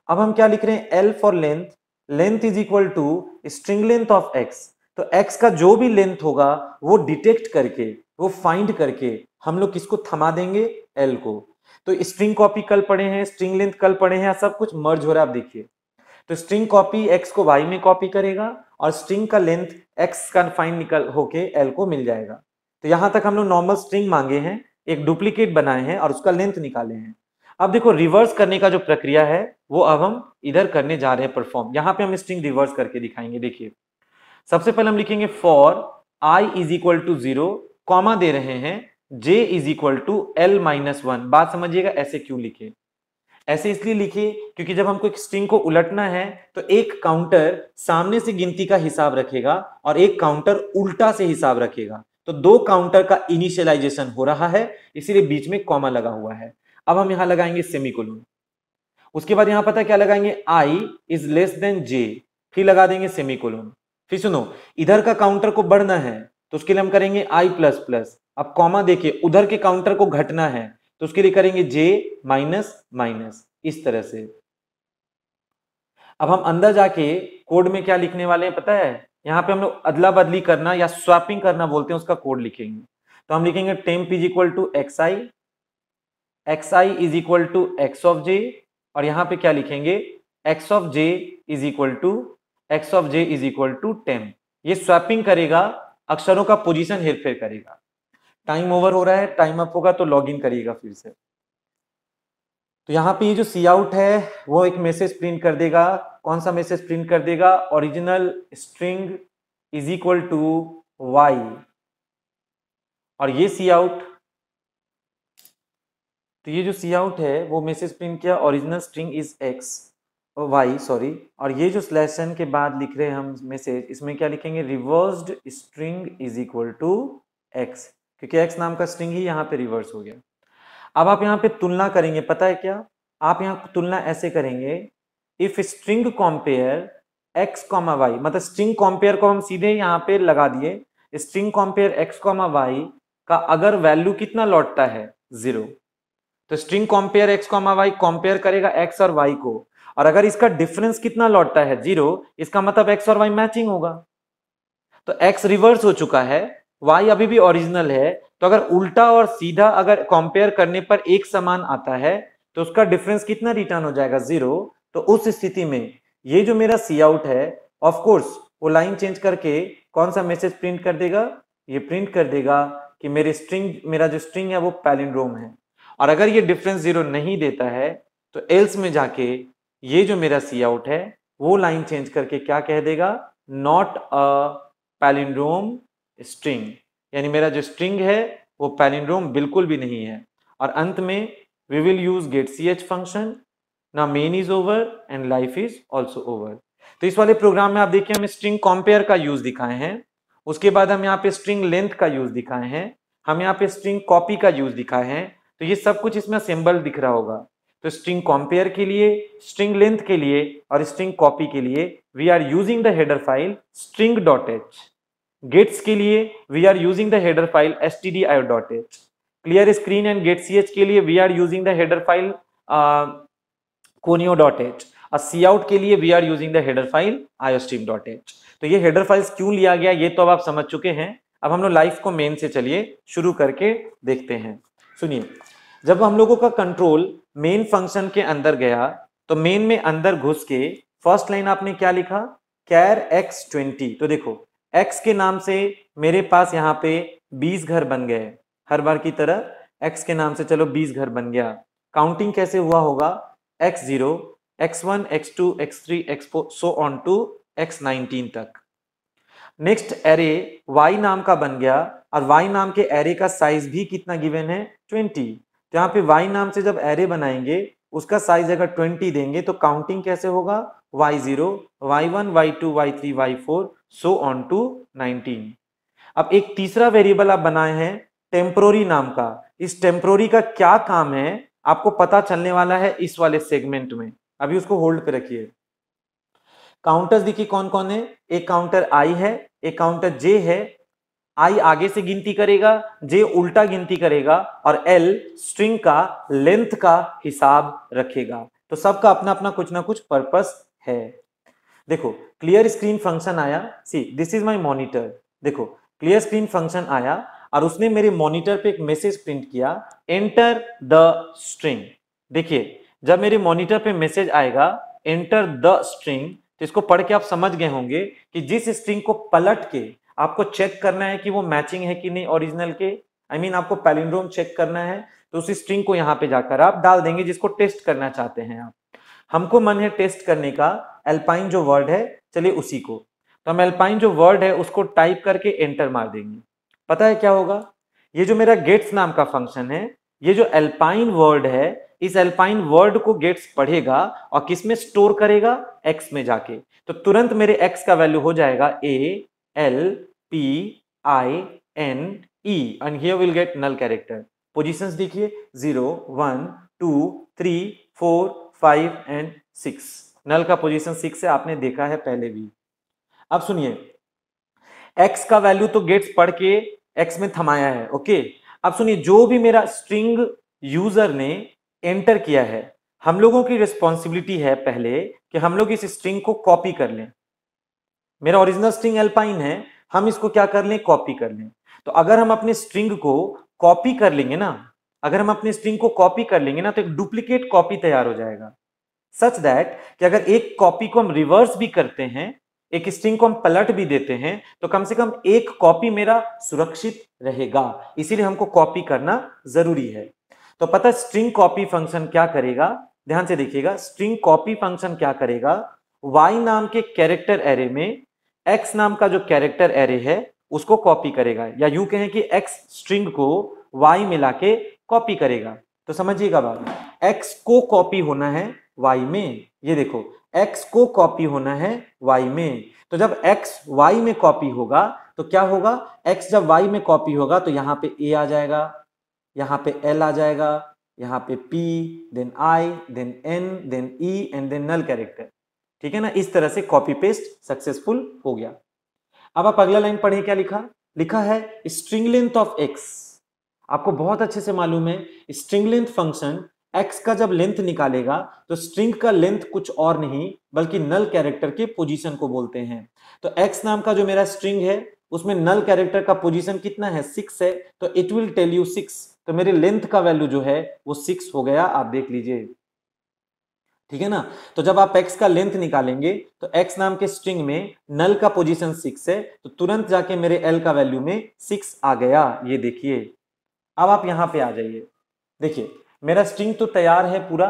S1: अब हम क्या लिख रहे हैं, L for length, length is equal to string length of x। तो x का जो भी लेंथ होगा वो डिटेक्ट करके, वो फाइंड करके हम लोग किसको थमा देंगे, L को। तो स्ट्रिंग कॉपी कल पढ़े हैं, स्ट्रिंग लेंथ कल पढ़े हैं, सब कुछ मर्ज हो रहा है। आप देखिए तो स्ट्रिंग कॉपी x को y में कॉपी करेगा और स्ट्रिंग का लेंथ x का फाइंड निकल होके L को मिल जाएगा। तो यहां तक हम लोग नॉर्मल स्ट्रिंग मांगे हैं, एक डुप्लीकेट बनाए हैं और उसका लेंथ निकाले हैं। अब देखो रिवर्स करने का जो प्रक्रिया है वो अब हम इधर करने जा रहे हैं परफॉर्म। यहां पे हम स्ट्रिंग रिवर्स करके दिखाएंगे। देखिए सबसे पहले हम लिखेंगे for i is equal to 0, comma दे रहे हैं j is equal to L-1। बात समझिएगा ऐसे क्यों लिखे, ऐसे इसलिए लिखे क्योंकि जब हमको एक स्ट्रिंग को उलटना है तो एक काउंटर सामने से गिनती का हिसाब रखेगा और एक काउंटर उल्टा से हिसाब रखेगा। तो दो काउंटर का इनिशियलाइजेशन हो रहा है, इसीलिए बीच में कॉमा लगा हुआ है। अब हम यहां लगाएंगे सेमीकोलन, उसके बाद यहां पता क्या लगाएंगे, i is less than j, फिर लगा देंगे सेमीकोलन। फिर सुनो इधर का काउंटर को बढ़ना है तो उसके लिए हम करेंगे i प्लस प्लस। अब कॉमा देखिए उधर के काउंटर को घटना है तो उसके लिए करेंगे j माइनस माइनस, इस तरह से। अब हम अंदर जाके कोड में क्या लिखने वाले हैं पता है, यहाँ पे हम लोग अदला बदली करना या स्वैपिंग करना बोलते हैं, उसका कोड लिखेंगे। तो हम लिखेंगे temp is equal to xi is equal to x of j, और यहाँ पे क्या लिखेंगे x of j is equal to temp. ये स्वैपिंग करेगा, अक्षरों का पोजीशन हेरफेर करेगा। टाइम ओवर हो रहा है, टाइम अप होगा तो लॉग इन करिएगा फिर से। तो यहाँ पे ये जो सी आउट है वो एक मैसेज प्रिंट कर देगा। कौन सा मैसेज प्रिंट कर देगा? Original string is equal to Y, और ये सी आउट, तो ये जो सी आउट है वो मैसेज प्रिंट किया original string is X Y sorry, और ये जो स्लैश एन के बाद लिख रहे हैं हम मैसेज, इसमें क्या लिखेंगे? Reversed string is equal to X, क्योंकि एक्स नाम का स्ट्रिंग ही यहाँ पे रिवर्स हो गया। अब आप यहाँ पे तुलना करेंगे, पता है क्या? आप यहाँ तुलना ऐसे करेंगे, if string compare X comma Y, मतलब स्ट्रिंग कॉम्पेयर को हम सीधे यहाँ पे लगा दिए, string compare X comma Y का अगर वैल्यू कितना लौटता है? 0, तो string compare X comma Y compare करेगा एक्स और वाई को, और अगर इसका डिफरेंस कितना लौटता है? 0, इसका मतलब एक्स और वाई मैचिंग होगा। तो एक्स रिवर्स हो चुका है, वाई अभी भी ओरिजिनल है, तो अगर उल्टा और सीधा अगर कंपेयर करने पर एक समान आता है तो उसका डिफरेंस कितना रिटर्न हो जाएगा? 0। तो उस स्थिति में ये जो मेरा सी आउट है, ऑफ कोर्स वो लाइन चेंज करके कौन सा मैसेज प्रिंट कर देगा? ये प्रिंट कर देगा कि मेरा जो स्ट्रिंग है वो पैलिंड्रोम है। और अगर ये डिफरेंस 0 नहीं देता है तो एल्स में जाके ये जो मेरा सी आउट है वो लाइन चेंज करके क्या कह देगा? नॉट अ पैलिंड्रोम स्ट्रिंग, यानी मेरा जो स्ट्रिंग है वो पैलिंड्रोम बिल्कुल भी नहीं है। और अंत में we will use get C H function, ना main is over and life is also over. तो इस वाले प्रोग्राम में आप देखिए हम स्ट्रिंग कंपेयर का यूज दिखाए हैं, उसके बाद हम यहाँ पे स्ट्रिंग लेंथ का यूज दिखाए हैं, हम यहाँ पे स्ट्रिंग कॉपी का यूज दिखाए हैं। तो ये सब कुछ इसमें सिंबल दिख रहा होगा। तो स्ट्रिंग कंपेयर के लिए, स्ट्रिंग लेंथ के लिए और स्ट्रिंग कॉपी के लिए we are using the header file string.h। Gets के लिए we are using the header file stdio.h। Clear screen and get ch के लिए we are using the header file conio.h, और सी आउट के लिए we are using the header file iostream.h। तो ये हेडर फाइल्स क्यों लिया गया ये तो अब आप समझ चुके हैं। अब हम लोग लाइफ को मेन से चलिए शुरू करके देखते हैं। सुनिए, जब हम लोगों का कंट्रोल मेन फंक्शन के अंदर गया तो मेन में अंदर घुस के फर्स्ट लाइन आपने क्या लिखा? कैर x20। तो देखो x के नाम से मेरे पास यहाँ पे 20 घर बन गए, हर बार की तरह x के नाम से चलो 20 घर बन गया। काउंटिंग कैसे हुआ होगा? x0, x1, x2, x3, x4 so on to x19 तक। नेक्स्ट एरे y नाम का बन गया, और y नाम के एरे का साइज भी कितना गिवन है? 20। तो यहाँ पे y नाम से जब एरे बनाएंगे उसका साइज अगर 20 देंगे तो काउंटिंग कैसे होगा? y0, y1, y2, y3, y4 so on to 19। अब एक तीसरा वेरिएबल आप बनाए हैं टेम्पोररी नाम का। इस टेम्पोररी का क्या काम है आपको पता चलने वाला है इस वाले सेगमेंट में, अभी उसको होल्ड पे रखिए। काउंटर्स देखिए कौन कौन है? एक काउंटर आई है, एक काउंटर जे है। आई आगे से गिनती करेगा, जे उल्टा गिनती करेगा, और एल स्ट्रिंग का लेंथ का हिसाब रखेगा। तो सबका अपना अपना कुछ ना कुछ पर्पस है। देखो क्लियर स्क्रीन फंक्शन आया, see this is my monitor. देखो क्लियर स्क्रीन फंक्शन आया और उसने मेरे मॉनिटर पे एक मैसेज प्रिंट किया, एंटर द स्ट्रिंग। देखिए जब मेरे मॉनिटर पे मैसेज आएगा एंटर द स्ट्रिंग, तो इसको पढ़ के आप समझ गए होंगे कि जिस स्ट्रिंग को पलट के आपको चेक करना है कि वो मैचिंग है कि नहीं ओरिजिनल के, आई मीन आपको पैलिंड्रोम चेक करना है, तो उस स्ट्रिंग को यहाँ पे जाकर आप डाल देंगे जिसको टेस्ट करना चाहते हैं आप। हमको मन है टेस्ट करने का एल्पाइन जो वर्ड है, चलिए उसी को, तो हम एल्पाइन जो वर्ड है उसको टाइप करके एंटर मार देंगे। पता है क्या होगा? ये जो मेरा गेट्स नाम का फंक्शन है, ये जो एल्पाइन वर्ड है, इस एल्पाइन वर्ड को गेट्स पढ़ेगा और किस में स्टोर करेगा? एक्स में जाके। तो तुरंत मेरे एक्स का वैल्यू हो जाएगा ALPINE, and here we'll get null character। Positions देखिए 0, 1, 2, 3, 4, 5 एंड 6। नल का पोजीशन 6 है, आपने देखा है पहले भी। अब सुनिए, x का वैल्यू तो गेट्स पढ़ के x में थमाया है, ओके। अब सुनिए, जो भी मेरा स्ट्रिंग यूजर ने एंटर किया है, हम लोगों की रिस्पॉन्सिबिलिटी है पहले कि हम लोग इस स्ट्रिंग को कॉपी कर लें। मेरा ओरिजिनल स्ट्रिंग एल्पाइन है, हम इसको क्या कर लें, कॉपी कर लें। तो अगर हम अपने स्ट्रिंग को कॉपी कर लेंगे ना, अगर हम अपने स्ट्रिंग को कॉपी कर लेंगे ना, तो एक डुप्लीकेट कॉपी तैयार हो जाएगा, सच दैट कि अगर एक कॉपी को हम रिवर्स भी करते हैं, एक स्ट्रिंग को हम पलट भी देते हैं, तो कम से कम एक कॉपी मेरा सुरक्षित रहेगा। इसीलिए हमको कॉपी करना जरूरी है। तो पता स्ट्रिंग कॉपी फंक्शन क्या करेगा, ध्यान से देखिएगा। स्ट्रिंग कॉपी फंक्शन क्या करेगा, y नाम के कैरेक्टर एरे में x नाम का जो कैरेक्टर एरे है उसको कॉपी करेगा, या यूं कहें कि x स्ट्रिंग को y मिला के कॉपी करेगा। तो समझिएगा बात, x को कॉपी होना है y में, ये देखो x को कॉपी होना है y में। तो जब x y में कॉपी होगा तो क्या होगा, x जब y में कॉपी होगा तो यहाँ पे a आ जाएगा, यहाँ पे l आ जाएगा, यहाँ पे p, then i, then n, then e and then null character. ठीक है ना, इस तरह से कॉपी पेस्ट सक्सेसफुल हो गया। अब आप अगला लाइन पढ़िए, क्या लिखा, लिखा है स्ट्रिंग लेंथ ऑफ x। आपको बहुत अच्छे से मालूम है स्ट्रिंग लेंथ फंक्शन x का जब लेंथ निकालेगा तो स्ट्रिंग का लेंथ कुछ और नहीं बल्कि नल कैरेक्टर के पोजीशन को बोलते हैं। तो x नाम का जो मेरा स्ट्रिंग है उसमें नल कैरेक्टर का पोजीशन कितना है, 6 है, तो इट विल टेल यू 6। तो मेरे लेंथ का वैल्यू जो है वो 6 हो गया, आप देख लीजिए। ठीक है ना, तो जब आप x का लेंथ निकालेंगे तो x नाम के स्ट्रिंग में नल का पोजीशन 6 है, तो तुरंत जाके मेरे l का वैल्यू में 6 आ गया, ये देखिए। अब आप यहां पे आ जाइए, देखिए मेरा स्ट्रिंग तो तैयार है पूरा,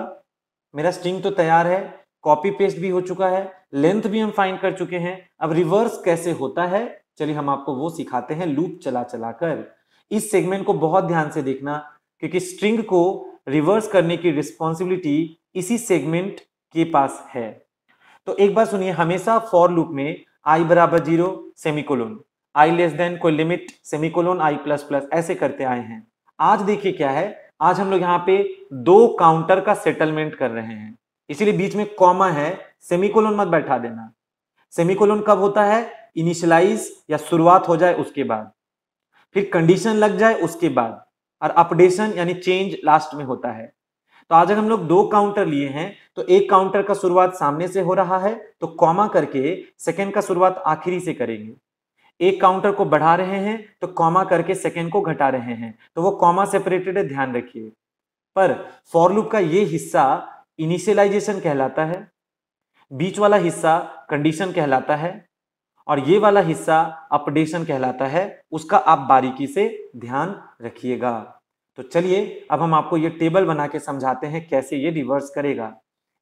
S1: मेरा स्ट्रिंग तो तैयार है, कॉपी पेस्ट भी हो चुका है, लेंथ भी हम फाइंड कर चुके हैं। अब रिवर्स कैसे होता है, चलिए हम आपको वो सिखाते हैं लूप चला चला कर। इस सेगमेंट को बहुत ध्यान से देखना, क्योंकि स्ट्रिंग को रिवर्स करने की रिस्पॉन्सिबिलिटी इसी सेगमेंट के पास है। तो एक बार सुनिए, हमेशा फॉर लूप में i बराबर 0 सेमीकोलन, i लेस देन कोई limit semicolon i plus plus ऐसे करते आए हैं। आज देखिए क्या है, आज हम लोग यहाँ पे दो काउंटर का सेटलमेंट कर रहे हैं, इसीलिए बीच में कॉमा है, सेमीकोलन मत बैठा देना। सेमीकोलन कब होता है, इनिशियलाइज या शुरुआत हो जाए उसके बाद, फिर कंडीशन लग जाए उसके बाद, और अपडेशन यानी चेंज लास्ट में होता है। तो आज हम लोग दो काउंटर लिए हैं, तो एक काउंटर का शुरुआत सामने से हो रहा है तो कॉमा करके सेकंड का शुरुआत आखिरी से करेंगे। एक काउंटर को बढ़ा रहे हैं तो कॉमा करके सेकंड को घटा रहे हैं, तो वो कॉमा सेपरेटेड है, ध्यान रखिए। पर फॉर लूप का ये हिस्सा इनिशियलाइजेशन कहलाता है, बीच वाला हिस्सा कंडीशन कहलाता है, और ये वाला हिस्सा अपडेशन कहलाता है। उसका आप बारीकी से ध्यान रखिएगा। तो चलिए अब हम आपको ये टेबल बना के समझाते हैं कैसे ये रिवर्स करेगा।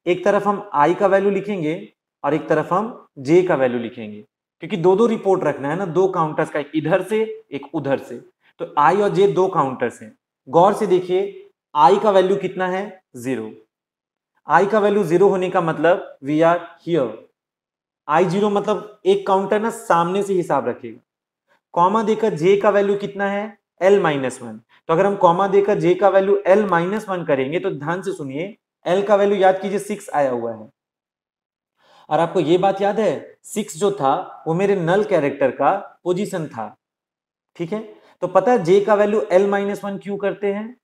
S1: एक तरफ हम i का वैल्यू लिखेंगे और एक तरफ हम j का वैल्यू लिखेंगे, क्योंकि दो दो रिपोर्ट रखना है ना, दो काउंटर्स का, एक इधर से एक उधर से। तो i और j दो काउंटर्स हैं। गौर से देखिए, i का वैल्यू कितना है, 0। i का वैल्यू 0 होने का मतलब वी आर हियर। i0 मतलब एक काउंटर ना सामने से हिसाब रखेगा। कॉमा देकर j का वैल्यू कितना है, l-1। तो अगर हम कॉमा देकर j का वैल्यू l-1 करेंगे तो ध्यान से सुनिए, l का वैल्यू याद कीजिए 6 आया हुआ है, और आपको ये बात याद है 6 जो था वो मेरे नल कैरेक्टर का पोजीशन था। ठीक है, तो पता है j का वैल्यू l-1 क्यों करते हैं,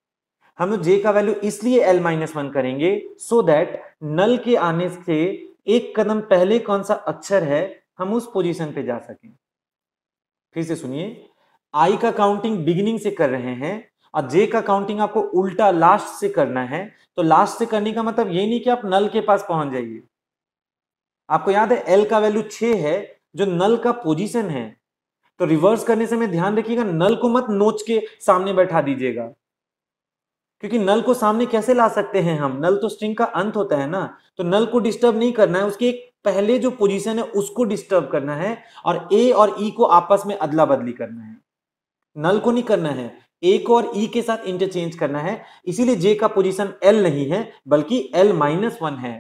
S1: हम लोग j का वैल्यू इसलिए l-1 करेंगे सो दैट नल के आने से एक कदम पहले कौन सा अक्षर है हम उस पोजीशन पे जा सकें। फिर से सुनिए, i का काउंटिंग बिगिनिंग से कर रहे हैं और j का काउंटिंग आपको उल्टा लास्ट से करना है। तो लास्ट से करने का मतलब ये नहीं कि आप नल के पास पहुंच जाइए। आपको याद है l का वैल्यू 6 है जो नल का पोजीशन है, तो रिवर्स करने से में ध्यान रखिएगा नल को मत नोच के सामने बैठा दीजिएगा, क्योंकि नल को सामने कैसे ला सकते हैं हम, नल तो स्ट्रिंग का अंत होता है ना। तो नल को डिस्टर्ब नहीं करना है, उसके एक पहले जो पोजीशन है उसको डिस्टर्ब करना है, और ए और ई को आपस में अदला बदली करना है। नल को नहीं करना है, ए को और ई के साथ इंटरचेंज करना है। इसीलिए जे का पोजीशन एल नहीं है बल्कि l-1 है।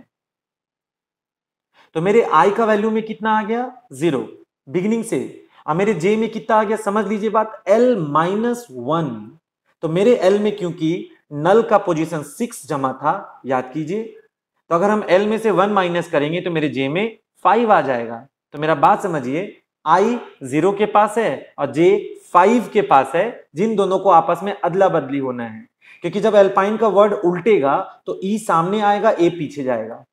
S1: तो मेरे i का वैल्यू में कितना आ गया, 0 बिगिनिंग से, और मेरे j में कितना आ गया, समझ लीजिए बात, l-1। तो मेरे l में क्योंकि नल का पोजीशन 6 जमा था, याद कीजिए, तो अगर हम l में से 1 माइनस करेंगे तो मेरे j में 5 आ जाएगा। तो मेरा बात समझिए, i 0 के पास है और j 5 के पास है, जिन दोनों को आपस में अदला बदली होना है, क्योंकि जब एल्पाइन का वर्ड उल्टेगा तो e सामने आएगा, a पीछे जाएगा।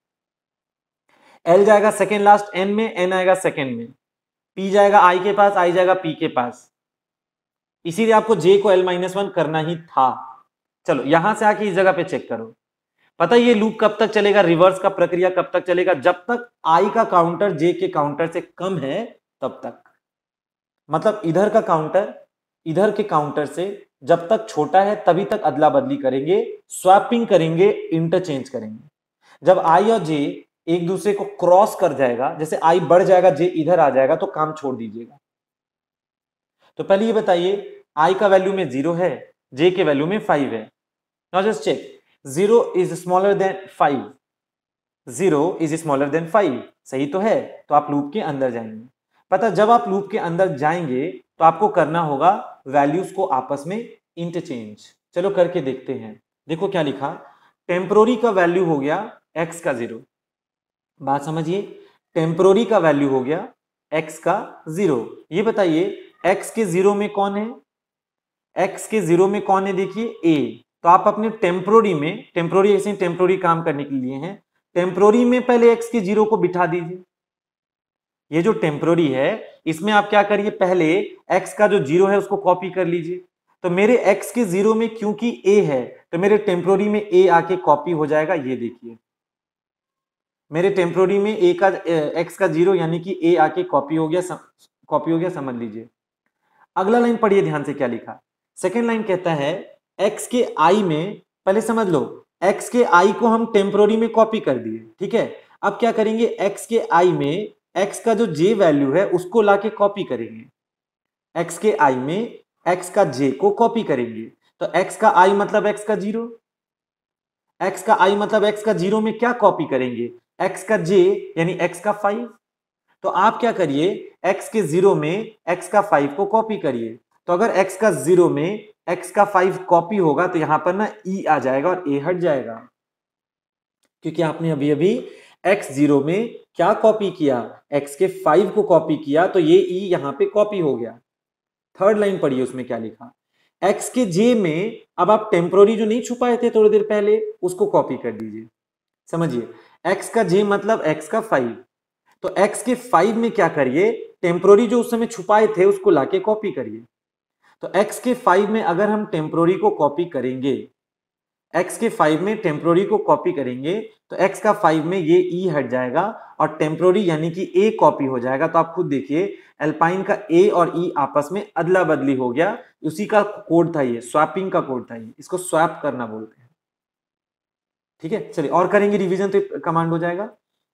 S1: L जाएगा सेकेंड लास्ट N में, N आएगा सेकेंड में, P जाएगा I के पास, I जाएगा P के पास, इसीलिए आपको J को L-1 करना ही था। चलो यहां से आके इस जगह पे चेक करो, पता है ये लूप कब तक चलेगा, रिवर्स का प्रक्रिया कब तक चलेगा, जब तक I का काउंटर J के काउंटर से कम है तब तक। मतलब इधर का काउंटर इधर के काउंटर से जब तक छोटा है तभी तक अदला बदली करेंगे, स्वैपिंग करेंगे, इंटरचेंज करेंगे। जब I और J एक दूसरे को क्रॉस कर जाएगा, जैसे I बढ़ जाएगा J इधर आ जाएगा, तो काम छोड़ दीजिएगा। तो पहले ये बताइए I का वैल्यू में 0 है, J के वैल्यू में 5 है। Now just check, 0 is smaller than 5, 0 is smaller than 5, सही तो है, तो आप लूप के अंदर जाएंगे। पता जब आप लूप के अंदर जाएंगे तो आपको करना होगा वैल्यूज को आपस में इंटरचेंज। चलो करके देखते हैं। देखो क्या लिखा, टेम्पोररी का वैल्यू हो गया x का 0, बात समझिए, टेम्पोररी का वैल्यू हो गया x का 0। ये बताइए x के 0 में कौन है, x के 0 में कौन है, देखिए a। तो आप अपने टेम्पोररी में, टेम्पोररी ऐसे टेम्पोररी काम करने के लिए हैं, टेम्पोररी में पहले x के 0 को बिठा दीजिए। ये जो टेम्पोररी है इसमें आप क्या करिए, पहले x का जो 0 है उसको कॉपी कर लीजिए। तो मेरे x के 0 में क्योंकि a है तो मेरे टेम्पोररी में a आके कॉपी हो जाएगा। ये देखिए मेरे टेम्पोररी में a का x का 0 यानी कि a आके कॉपी हो गया, समझ लीजिए। अगला लाइन पढ़िए ध्यान से क्या लिखा, सेकेंड लाइन कहता है x के i में, पहले समझ लो x के i को हम टेम्पोररी में कॉपी कर दिए, ठीक है। अब क्या करेंगे, x के i में x का जो j वैल्यू है उसको लाके कॉपी करेंगे, x के i में x का j को कॉपी करेंगे। तो x का i मतलब x का 0, x का i मतलब x का 0 में क्या कॉपी करेंगे, x का j यानी x का 5। तो आप क्या करिए, x के 0 में x का 5 को कॉपी करिए। तो अगर x का 0 में x का 5 कॉपी होगा तो यहां पर ना e आ जाएगा और a हट जाएगा, क्योंकि आपने अभी अभी x0 में क्या कॉपी किया, x के 5 को कॉपी किया, तो ये e यहां पे कॉपी हो गया। थर्ड लाइन पढ़िए उसमें क्या लिखा, x के j में अब आप टेम्पोररी जो नहीं छुपाए थे थोड़ी देर पहले उसको कॉपी कर दीजिए। समझिए x का j मतलब x का 5, तो x के 5 में क्या करिए, टेम्पोररी जो उस समय छुपाए थे उसको लाके कॉपी करिए। तो x के 5 में अगर हम टेम्पोररी को कॉपी करेंगे, x के 5 में टेम्पोररी को कॉपी करेंगे तो x का 5 में ये e हट जाएगा और टेम्पोररी यानी कि a कॉपी हो जाएगा। तो आप खुद देखिए एल्पाइन का a और e आपस में अदला बदली हो गया, उसी का कोड था, ये स्वैपिंग का कोड था, ये इसको स्वैप करना बोलते हैं, ठीक है। चलिए और करेंगे रिवीजन तो कमांड हो जाएगा,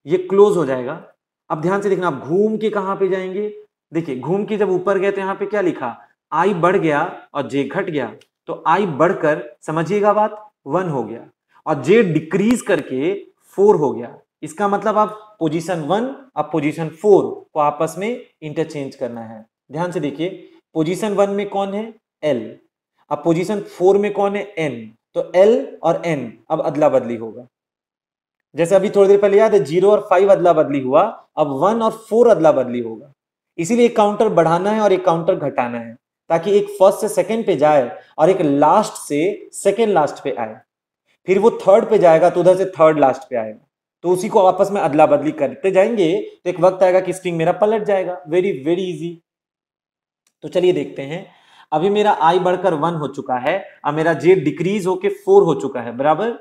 S1: ये क्लोज हो जाएगा। अब ध्यान से देखना, आप घूम के कहां पे जाएंगे, देखिए घूम के जब ऊपर गए तो यहां पे क्या लिखा, i बढ़ गया और j घट गया, तो i बढ़कर समझिएगा बात 1 हो गया और j डिक्रीज करके 4 हो गया। इसका मतलब आप पोजीशन 1 और पोजीशन 4 को आपस में इंटरचेंज करना है। ध्यान से देखिए पोजीशन 1 में कौन है, l, अब पोजीशन 4 में कौन है, n, तो l और n अब अदला बदली होगा। जैसे अभी थोड़ी देर पहले याद है 0 और 5 अदला बदली हुआ, अब 1 और 4 अदला बदली होगा। इसीलिए एक काउंटर बढ़ाना है और एक काउंटर घटाना है, ताकि एक फर्स्ट से सेकंड पे जाए और एक लास्ट से सेकंड लास्ट पे आए, फिर वो थर्ड पे जाएगा तो उधर से थर्ड लास्ट पे आएगा, तो उसी को आपस में अदला बदली करते जाएंगे तो एक वक्त आएगा कि स्ट्रिंग मेरा पलट जाएगा। Very very easy. तो चलिए देखते हैं, अभी मेरा i बढ़कर 1 हो चुका है और मेरा j डिक्रीज होके 4 हो चुका है, बराबर।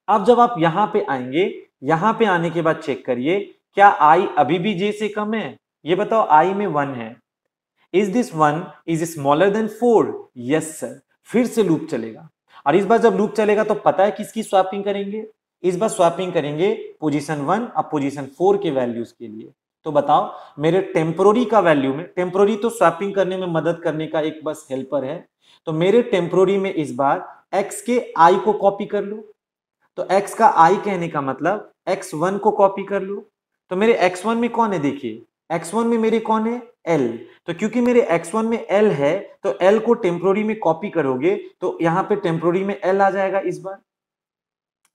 S1: अब जब आप यहां पे आएंगे, यहां पे आने के बाद चेक करिए क्या i अभी भी j से कम है, ये बताओ i में 1 है, is this 1 is smaller then 4, yes sir. फिर से लूप चलेगा और इस बार जब लूप चलेगा तो पता है किसकी स्वैपिंग करेंगे, इस बार स्वैपिंग करेंगे पोजीशन 1 और पोजीशन 4 के वैल्यूज के लिए। तो बताओ मेरे टेम्पोररी का वैल्यू में, टेम्पोररी तो स्वैपिंग करने में मदद करने का एक बस हेल्पर है, तो मेरे टेम्पोररी में इस बार x के i को कॉपी कर लो। तो x का i कहने का मतलब x1 को कॉपी कर लो। तो मेरे x1 में कौन है, देखिए x1 में मेरे कौन है, l, तो क्योंकि मेरे x1 में l है तो l को टेम्पोररी में कॉपी करोगे तो यहां पे टेम्पोररी में l आ जाएगा इस बार।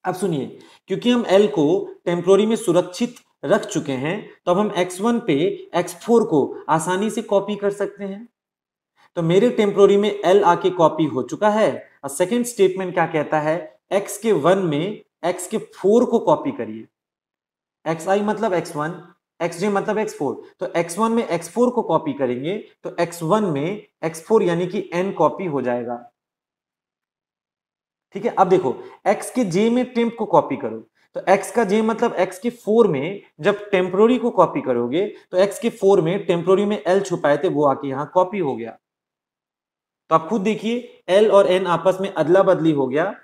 S1: अब सुनिए, क्योंकि हम l को टेम्पोररी में सुरक्षित रख चुके हैं तो अब हम x1 पे x4 को आसानी से कॉपी कर सकते हैं। तो मेरे टेम्पोररी में l आके कॉपी हो चुका है और सेकेंड स्टेटमेंट क्या कहता है, x के 1 में x के 4 को कॉपी करिए। xi मतलब x1, xj मतलब x4, तो x1 में x4 को कॉपी करेंगे तो x1 में x4 यानी कि n कॉपी हो जाएगा। ठीक है, अब देखो x के j में टेम्प को कॉपी करो, तो x का j मतलब x के 4 में जब टेम्पोररी को कॉपी करोगे तो x के 4 में टेम्पोररी में l छुपाए थे वो आके यहां कॉपी हो गया। तो आप खुद देखिए l और n आपस में अदला बदली हो गया,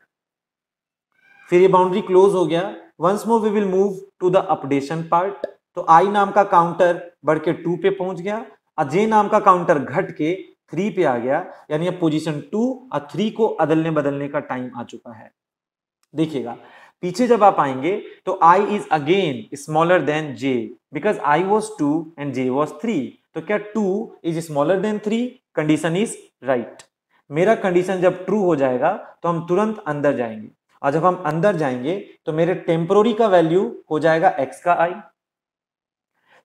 S1: फिर ये बाउंड्री क्लोज हो गया। Once more we will move to the updation part, तो i नाम का काउंटर बढ़ के 2 पे पहुंच गया और j नाम का काउंटर घट के 3 पे आ गया, यानी अब पोजीशन 2 और 3 को अदलने बदलने का टाइम आ चुका है। देखिएगा पीछे जब आप आएंगे तो i is again smaller than j because i was 2 and j was 3, तो क्या 2 is smaller then 3? Condition is right. मेरा कंडीशन जब ट्रू हो जाएगा तो हम तुरंत अंदर जाएंगे, और जब हम अंदर जाएंगे तो मेरे टेम्पोररी का वैल्यू हो जाएगा x का i।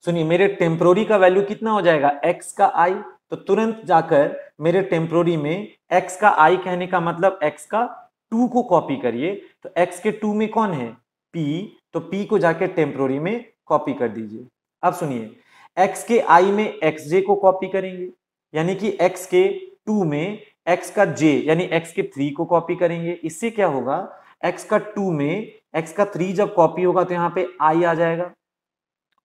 S1: सुनिए मेरे टेम्पोररी का वैल्यू कितना हो जाएगा x का i, तो तुरंत जाकर मेरे टेम्पोररी में x का i कहने का मतलब x का 2 को कॉपी करिए, तो x के 2 में कौन है p, तो p को जाके टेम्पोररी में कॉपी कर दीजिए। अब सुनिए x के i में xj को कॉपी करेंगे, यानी कि x के 2 में x का j यानी x के 3 को कॉपी करेंगे। इससे क्या होगा x का 2 में x का 3 जब कॉपी होगा तो यहाँ पे i आ जाएगा,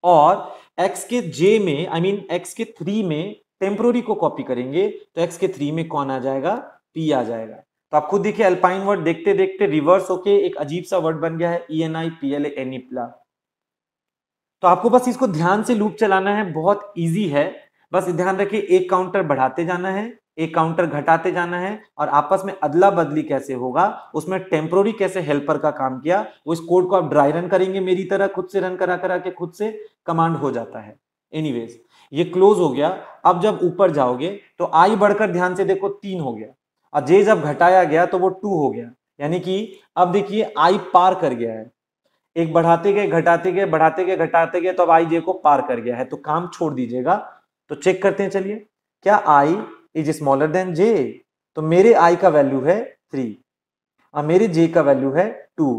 S1: और x के j में x के 3 में टेम्पोररी को कॉपी करेंगे तो x के 3 में कौन आ जाएगा p आ जाएगा। तो आप खुद देखिए अल्पाइन वर्ड देखते देखते रिवर्स होके एक अजीब सा वर्ड बन गया है ENIPLA एनिप्ला। तो आपको बस इसको ध्यान से लूप चलाना है, बहुत इजी है। बस ध्यान रखिए एक काउंटर बढ़ाते जाना है, एक काउंटर घटाते जाना है, और आपस में अदला बदली कैसे होगा, उसमें टेम्पोररी कैसे हेल्पर का काम किया, वो इस कोड को आप ड्राई रन करेंगे मेरी तरह, खुद से रन करा करा के खुद से कमांड हो जाता है। एनीवेज ये क्लोज हो गया। अब जब ऊपर जाओगे तो आई बढ़कर ध्यान से देखो 3 हो गया, और जे जब घटाया गया तो वो 2 हो गया, यानी कि अब देखिए आई पार कर गया है। एक बढ़ाते गए घटाते गए बढ़ाते गए घटाते गए तो अब आई जे को पार कर गया है, तो काम छोड़ दीजिएगा। तो चेक करते हैं, चलिए क्या आई इज स्मॉलर देन जे, तो मेरे आई का वैल्यू है 3 और मेरे जे का वैल्यू है 2,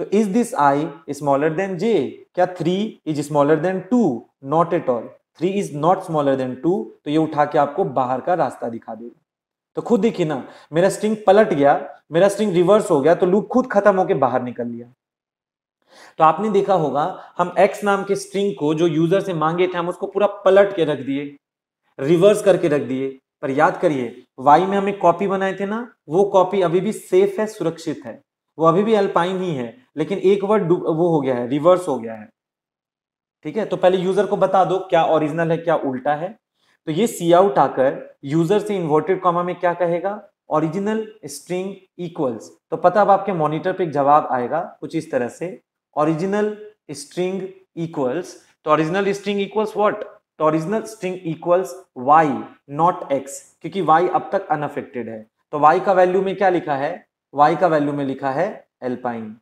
S1: तो is this I smaller than J, क्या 3 is smaller than 2? Not at all, 3 is not smaller than 2, तो ये उठा के आपको बाहर का रास्ता दिखा देगा। तो खुद देखिए ना मेरा स्ट्रिंग पलट गया, मेरा स्ट्रिंग रिवर्स हो गया, तो लूप खुद खत्म होकर बाहर निकल लिया। तो आपने देखा होगा हम x नाम के स्ट्रिंग को जो यूजर से मांगे थे हम उसको पूरा पलट के रख दिए, रिवर्स करके रख दिए, पर याद करिए y में हमें कॉपी बनाए थे ना, वो कॉपी अभी भी सेफ है, सुरक्षित है, वो अभी भी अल्पाइन ही है, लेकिन एक वर्ड वो हो गया है, रिवर्स हो गया है। ठीक है, तो पहले यूजर को बता दो क्या ओरिजिनल है क्या उल्टा है। तो ये सी आउट आकर यूजर से इन्वर्टेड कॉमा में क्या कहेगा, ओरिजिनल स्ट्रिंग इक्वल्स, तो पता अब आपके मॉनिटर पे एक जवाब आएगा कुछ इस तरह से, ओरिजिनल स्ट्रिंग इक्वल्स, तो ओरिजिनल स्ट्रिंग इक्वल्स व्हाट, तो original string equals y not x, क्योंकि y अब तक अनअफेक्टेड है। तो y का वैल्यू में क्या लिखा है, y का वैल्यू में लिखा है एल्पाइन।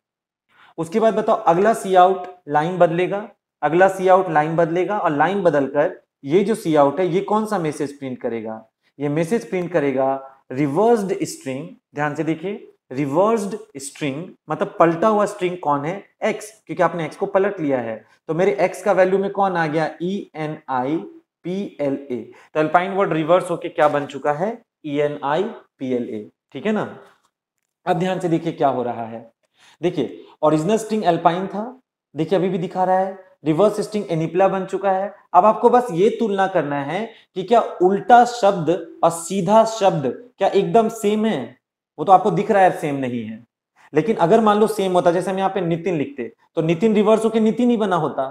S1: उसके बाद बताओ अगला सी आउट लाइन बदलेगा, अगला सी आउट लाइन बदलेगा, और लाइन बदलकर ये जो सी आउट है ये कौन सा मैसेज प्रिंट करेगा, ये मैसेज प्रिंट करेगा रिवर्स्ड स्ट्रिंग। ध्यान से देखिए रिवर्स्ड स्ट्रिंग मतलब पलटा हुआ स्ट्रिंग कौन है, x, क्योंकि आपने x को पलट लिया है, तो मेरे x का वैल्यू में कौन आ गया ENIPLA, तो अल्पाइन वर्ड रिवर्स होके क्या बन चुका है ENIPLA। ठीक है ना। अब ध्यान से देखिए क्या हो रहा है, देखिए ओरिजिनल स्ट्रिंग अल्पाइन था, देखिए अभी भी दिखा रहा है, रिवर्स स्ट्रिंग एनिप्ला बन चुका है। अब आपको बस ये तुलना करना है कि क्या उल्टा शब्द और सीधा शब्द क्या एकदम सेम है, वो तो आपको दिख रहा है सेम नहीं है, लेकिन अगर मान लो सेम होता, जैसे हम यहाँ पे नितिन लिखते तो नितिन रिवर्स होके नितिन ही बना होता,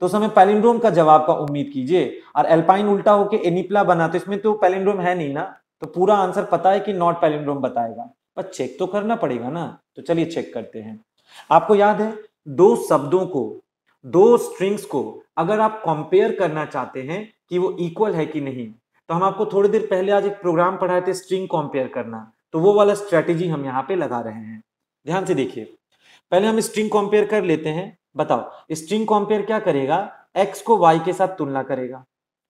S1: तो उस समय पैलिंड्रोम का जवाब का उम्मीद कीजिए, और एल्पाइन उल्टा होके एनिप्ला बना तो इसमें तो पैलिंड्रोम है नहीं ना, तो पूरा आंसर पता है कि नॉट पैलिंड्रोम बताएगा, पर चेक तो करना पड़ेगा ना। तो चलिए चेक करते हैं। आपको याद है दो शब्दों को, दो स्ट्रिंग्स को अगर आप कंपेयर करना चाहते हैं कि वो इक्वल है कि नहीं, तो हम आपको थोड़ी देर पहले आज एक प्रोग्राम पढ़ाए थे स्ट्रिंग कंपेयर करना, तो वो वाला स्ट्रेटेजी हम यहाँ पे लगा रहे हैं। ध्यान से देखिए पहले हम स्ट्रिंग कंपेयर कर लेते हैं। बताओ स्ट्रिंग कंपेयर क्या करेगा, x को y के साथ तुलना करेगा।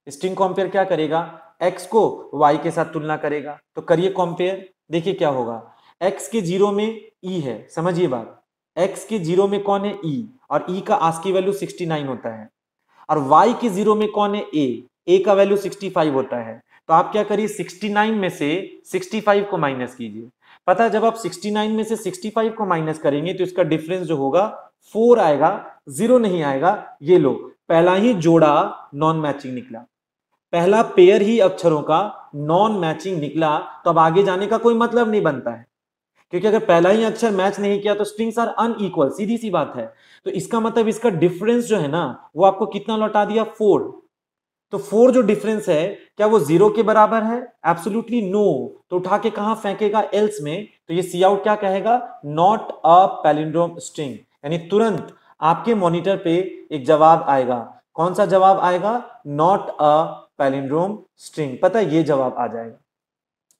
S1: स्ट्रिंग कंपेयर क्या करेगा, x को y के साथ तुलना करेगा। तो करिए कंपेयर, देखिए क्या होगा, x के 0 में e है, समझिए बात, x के जीरो में कौन है e, और e का आस्की वैल्यू 69 होता है, और y के जीरो में कौन है a का वैल्यू 65 होता है। तो आप क्या करिए 69 में से 65 को माइनस कीजिए। पता है जब आप 69 में से 65 को माइनस करेंगे तो इसका डिफरेंस जो होगा 4 आएगा, 0 नहीं आएगा। ये लो, पहला ही जोड़ा नॉन मैचिंग निकला, पहला पेयर ही अक्षरों का नॉन मैचिंग निकला, तो अब आगे जाने का कोई मतलब नहीं बनता है, क्योंकि अगर पहला ही अक्षर मैच नहीं किया तो स्ट्रिंग्स आर अनइक्वल, सीधी सी बात है। तो इसका मतलब इसका डिफरेंस जो है ना वो आपको कितना लौटा दिया, 4। तो 4 जो डिफरेंस है क्या वो 0 के बराबर है? Absolutely no. तो उठा के कहां फेंकेगा, एल्स में। तो ये सी आउट क्या कहेगा, नॉट अ पैलिंड्रोम स्ट्रिंग, यानी तुरंत आपके मॉनिटर पे एक जवाब आएगा। कौन सा जवाब आएगा, नॉट अ पैलिंड्रोम स्ट्रिंग। पता है ये जवाब आ जाएगा।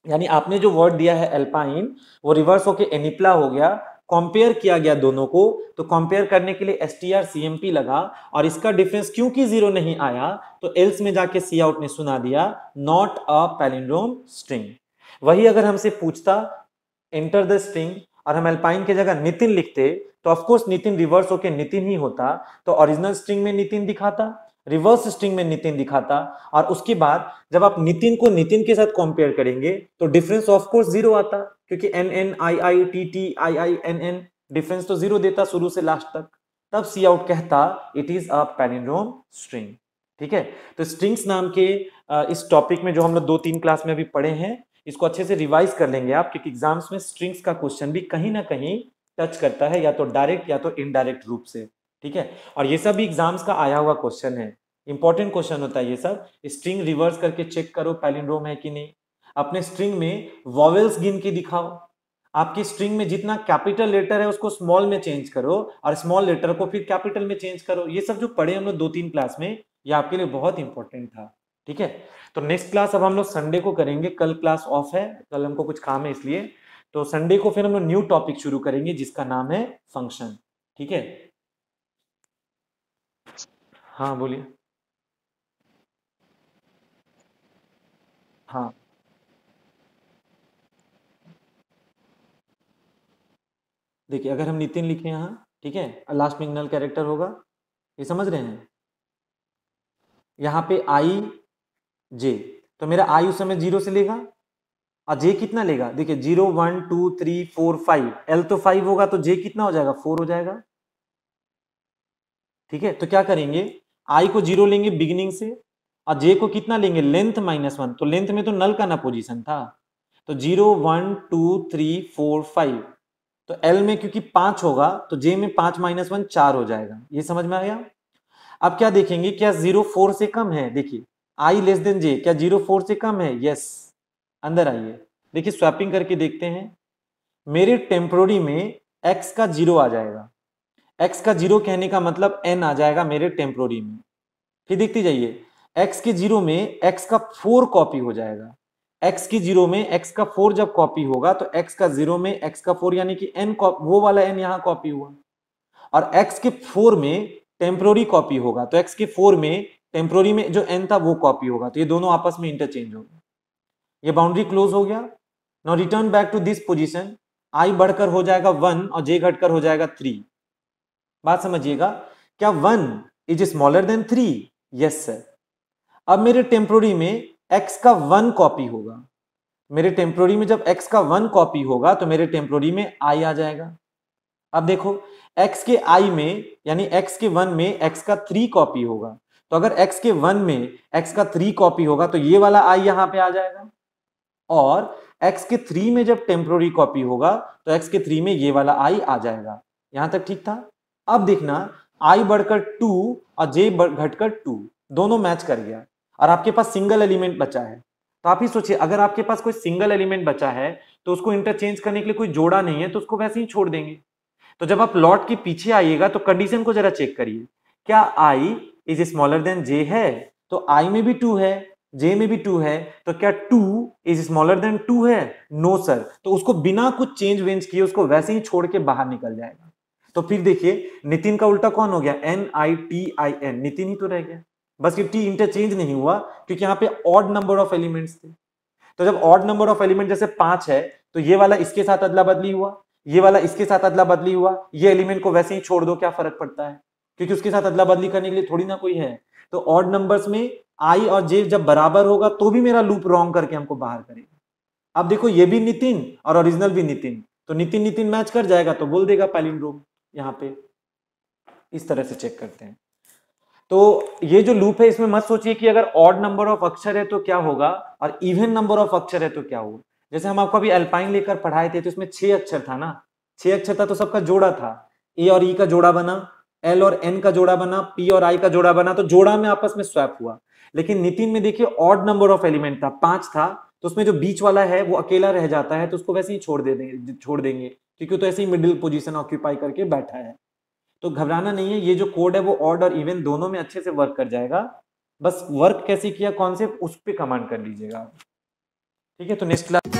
S1: यानी आपने जो वर्ड दिया है एल्पाइन वो रिवर्स होके एनिप्ला हो गया, कंपेयर किया गया दोनों को। तो कंपेयर करने के लिए strcmp लगा, और इसका डिफरेंस क्योंकि 0 नहीं आया तो एल्स में जाके सी आउट ने सुना दिया नॉट अ पैलिंड्रोम स्ट्रिंग। वही अगर हमसे पूछता एंटर द स्ट्रिंग और हम एल्पाइन की जगह नितिन लिखते तो ऑफकोर्स नितिन रिवर्स होके नितिन ही होता, तो ओरिजिनल स्ट्रिंग में नितिन दिखाता, रिवर्स स्ट्रिंग में नितिन दिखाता, और उसके बाद जब आप नितिन को नितिन के साथ कंपेयर करेंगे तो डिफरेंस ऑफ कोर्स 0 आता, क्योंकि N N I I T T I I N N difference तो 0 देता शुरू से लास्ट तक। तब सी आउट कहता it is a palindrome string. ठीक है, तो स्ट्रिंग्स नाम के इस टॉपिक में जो हम लोग 2-3 क्लास में अभी पढ़े हैं, इसको अच्छे से रिवाइज कर लेंगे आप, क्योंकि एग्जाम्स में स्ट्रिंग्स का क्वेश्चन भी कहीं ना कहीं टच करता है, या तो डायरेक्ट या तो इनडायरेक्ट रूप से। ठीक है, और ये सब भी एग्जाम्स का आया हुआ क्वेश्चन है, इंपॉर्टेंट क्वेश्चन होता है ये सब। स्ट्रिंग रिवर्स करके चेक करो पैलिंड्रोम है कि नहीं। अपने स्ट्रिंग में वॉवेल्स गिन के दिखाओ, आपकी स्ट्रिंग में जितना कैपिटल लेटर है उसको स्मॉल में चेंज करो, और स्मॉल लेटर को फिर कैपिटल में चेंज करो। ये सब जो पढ़े हम लोग 2-3 क्लास में, ये आपके लिए बहुत इंपॉर्टेंट था। ठीक है, तो नेक्स्ट क्लास अब हम लोग संडे को करेंगे, कल क्लास ऑफ है, कल हमको कुछ काम है इसलिए। तो संडे को फिर हम लोग न्यू टॉपिक शुरू करेंगे जिसका नाम है फंक्शन। ठीक है, हाँ बोलिए। हाँ देखिए, अगर हम नितिन लिखे यहाँ, ठीक है, लास्ट में नल कैरेक्टर होगा, ये समझ रहे हैं। यहाँ पे आई जे, तो मेरा आई उस समय 0 से लेगा, और जे कितना लेगा, देखिए 0 1 2 3 4 5, एल तो 5 होगा तो जे कितना हो जाएगा, 4 हो जाएगा। ठीक है, तो क्या करेंगे, आई को 0 लेंगे बिगिनिंग से, और जे को कितना लेंगे, लेंथ -1, तो लेंथ में तो नल का ना पोजीशन था, तो 0 1 2 3 4 5, तो एल में क्योंकि 5 होगा तो जे में 5 -1 4 हो जाएगा। ये समझ में आ गया। अब क्या देखेंगे, क्या 0 4 से कम है, देखिए आई लेस देन जे, क्या 0 4 से कम है, यस। अंदर आइए, देखिए स्वैपिंग करके देखते हैं। मेरे टेम्पोररी में x का 0 आ जाएगा, x का 0 कहने का मतलब n आ जाएगा मेरे टेम्पोररी में। फिर देखते जाइए, x के 0 में x का 4 कॉपी हो जाएगा, x के 0 में x का 4 जब कॉपी होगा तो x का 0 में x का 4 यानी कि n, वो वाला n यहाँ कॉपी हुआ, और x के 4 में टेम्पोररी कॉपी होगा, तो x के 4 में टेम्पोररी में जो n था वो कॉपी होगा, तो ये दोनों आपस में इंटरचेंज होगा। ये बाउंड्री क्लोज हो गया। Now return back to this position, i बढ़कर हो जाएगा 1 और j घटकर हो जाएगा 3। बात समझिएगा, क्या 1 is smaller then 3, yes sir. अब मेरे टेम्पोररी में x का 1 कॉपी होगा, मेरे टेम्पोररी में जब x का 1 कॉपी होगा तो मेरे टेम्पोररी में i आ जाएगा। अब देखो, x के i में यानी x के 1 में x का 3 कॉपी होगा, तो अगर x के 1 में x का 3 कॉपी होगा तो ये वाला i यहां पे आ जाएगा, और x के 3 में जब टेम्पोररी कॉपी होगा तो x के 3 में ये वाला i आ जाएगा। यहां तक ठीक था। अब देखना, i बढ़कर 2 और j घटकर 2, दोनों मैच कर गया, और आपके पास सिंगल एलिमेंट बचा है। तो आप ही सोचिए, अगर आपके पास कोई सिंगल एलिमेंट बचा है तो उसको इंटरचेंज करने के लिए कोई जोड़ा नहीं है, तो उसको वैसे ही छोड़ देंगे। तो जब आप लॉट के पीछे आइएगा तो कंडीशन को जरा चेक करिए, क्या i is smaller then j है, तो i में भी 2 है, j में भी 2 है, तो क्या 2 इज स्मॉलर देन 2 है, नो सर। तो उसको बिना कुछ चेंज वेंज किए उसको वैसे ही छोड़ के बाहर निकल जाएगा। तो फिर देखिए, नितिन का उल्टा कौन हो गया, NITIN, नितिन ही तो रह गया, बस ये टी इंटरचेंज नहीं हुआ क्योंकि यहाँ पे ऑड नंबर ऑफ एलिमेंट्स थे। तो जब ऑड नंबर ऑफ एलिमेंट जैसे 5 है तो ये वाला इसके साथ अदला बदली हुआ, ये वाला इसके साथ अदला बदली हुआ, ये एलिमेंट को वैसे ही छोड़ दो, क्या फर्क पड़ता है, क्योंकि उसके साथ अदला बदली करने के लिए थोड़ी ना कोई है। तो ऑड नंबर्स में आई और जे जब बराबर होगा तो भी मेरा लूप रॉन्ग करके हमको बाहर करेगा। अब देखो ये भी नितिन और ओरिजिनल भी नितिन, तो नितिन नितिन मैच कर जाएगा तो बोल देगा पैलिंड्रोम। यहाँ पे इस तरह से चेक करते हैं। तो ये जो लूप है इसमें मत सोचिए कि अगर ऑड नंबर ऑफ अक्षर है तो क्या होगा और इवन नंबर ऑफ अक्षर है तो क्या होगा। जैसे हम आपको अभी अल्पाइन लेकर पढ़ाए थे तो इसमें 6 अक्षर था ना, 6 अक्षर था तो सबका जोड़ा था, ए और ई का जोड़ा बना, एल और एन का जोड़ा बना, पी और आई का जोड़ा बना, तो जोड़ा में आपस में स्वैप हुआ। लेकिन नितिन में देखिए ऑड नंबर ऑफ एलिमेंट था, 5 था, तो उसमें जो बीच वाला है वो अकेला रह जाता है, तो उसको वैसे ही छोड़ देंगे क्योंकि तो ऐसे ही मिडिल पोजीशन ऑक्यूपाई करके बैठा है। तो घबराना नहीं है, ये जो कोड है वो ऑड और इवन दोनों में अच्छे से वर्क कर जाएगा। बस वर्क कैसे किया कौन से उस पर कमांड कर लीजिएगा। ठीक है, तो नेक्स्ट क्लास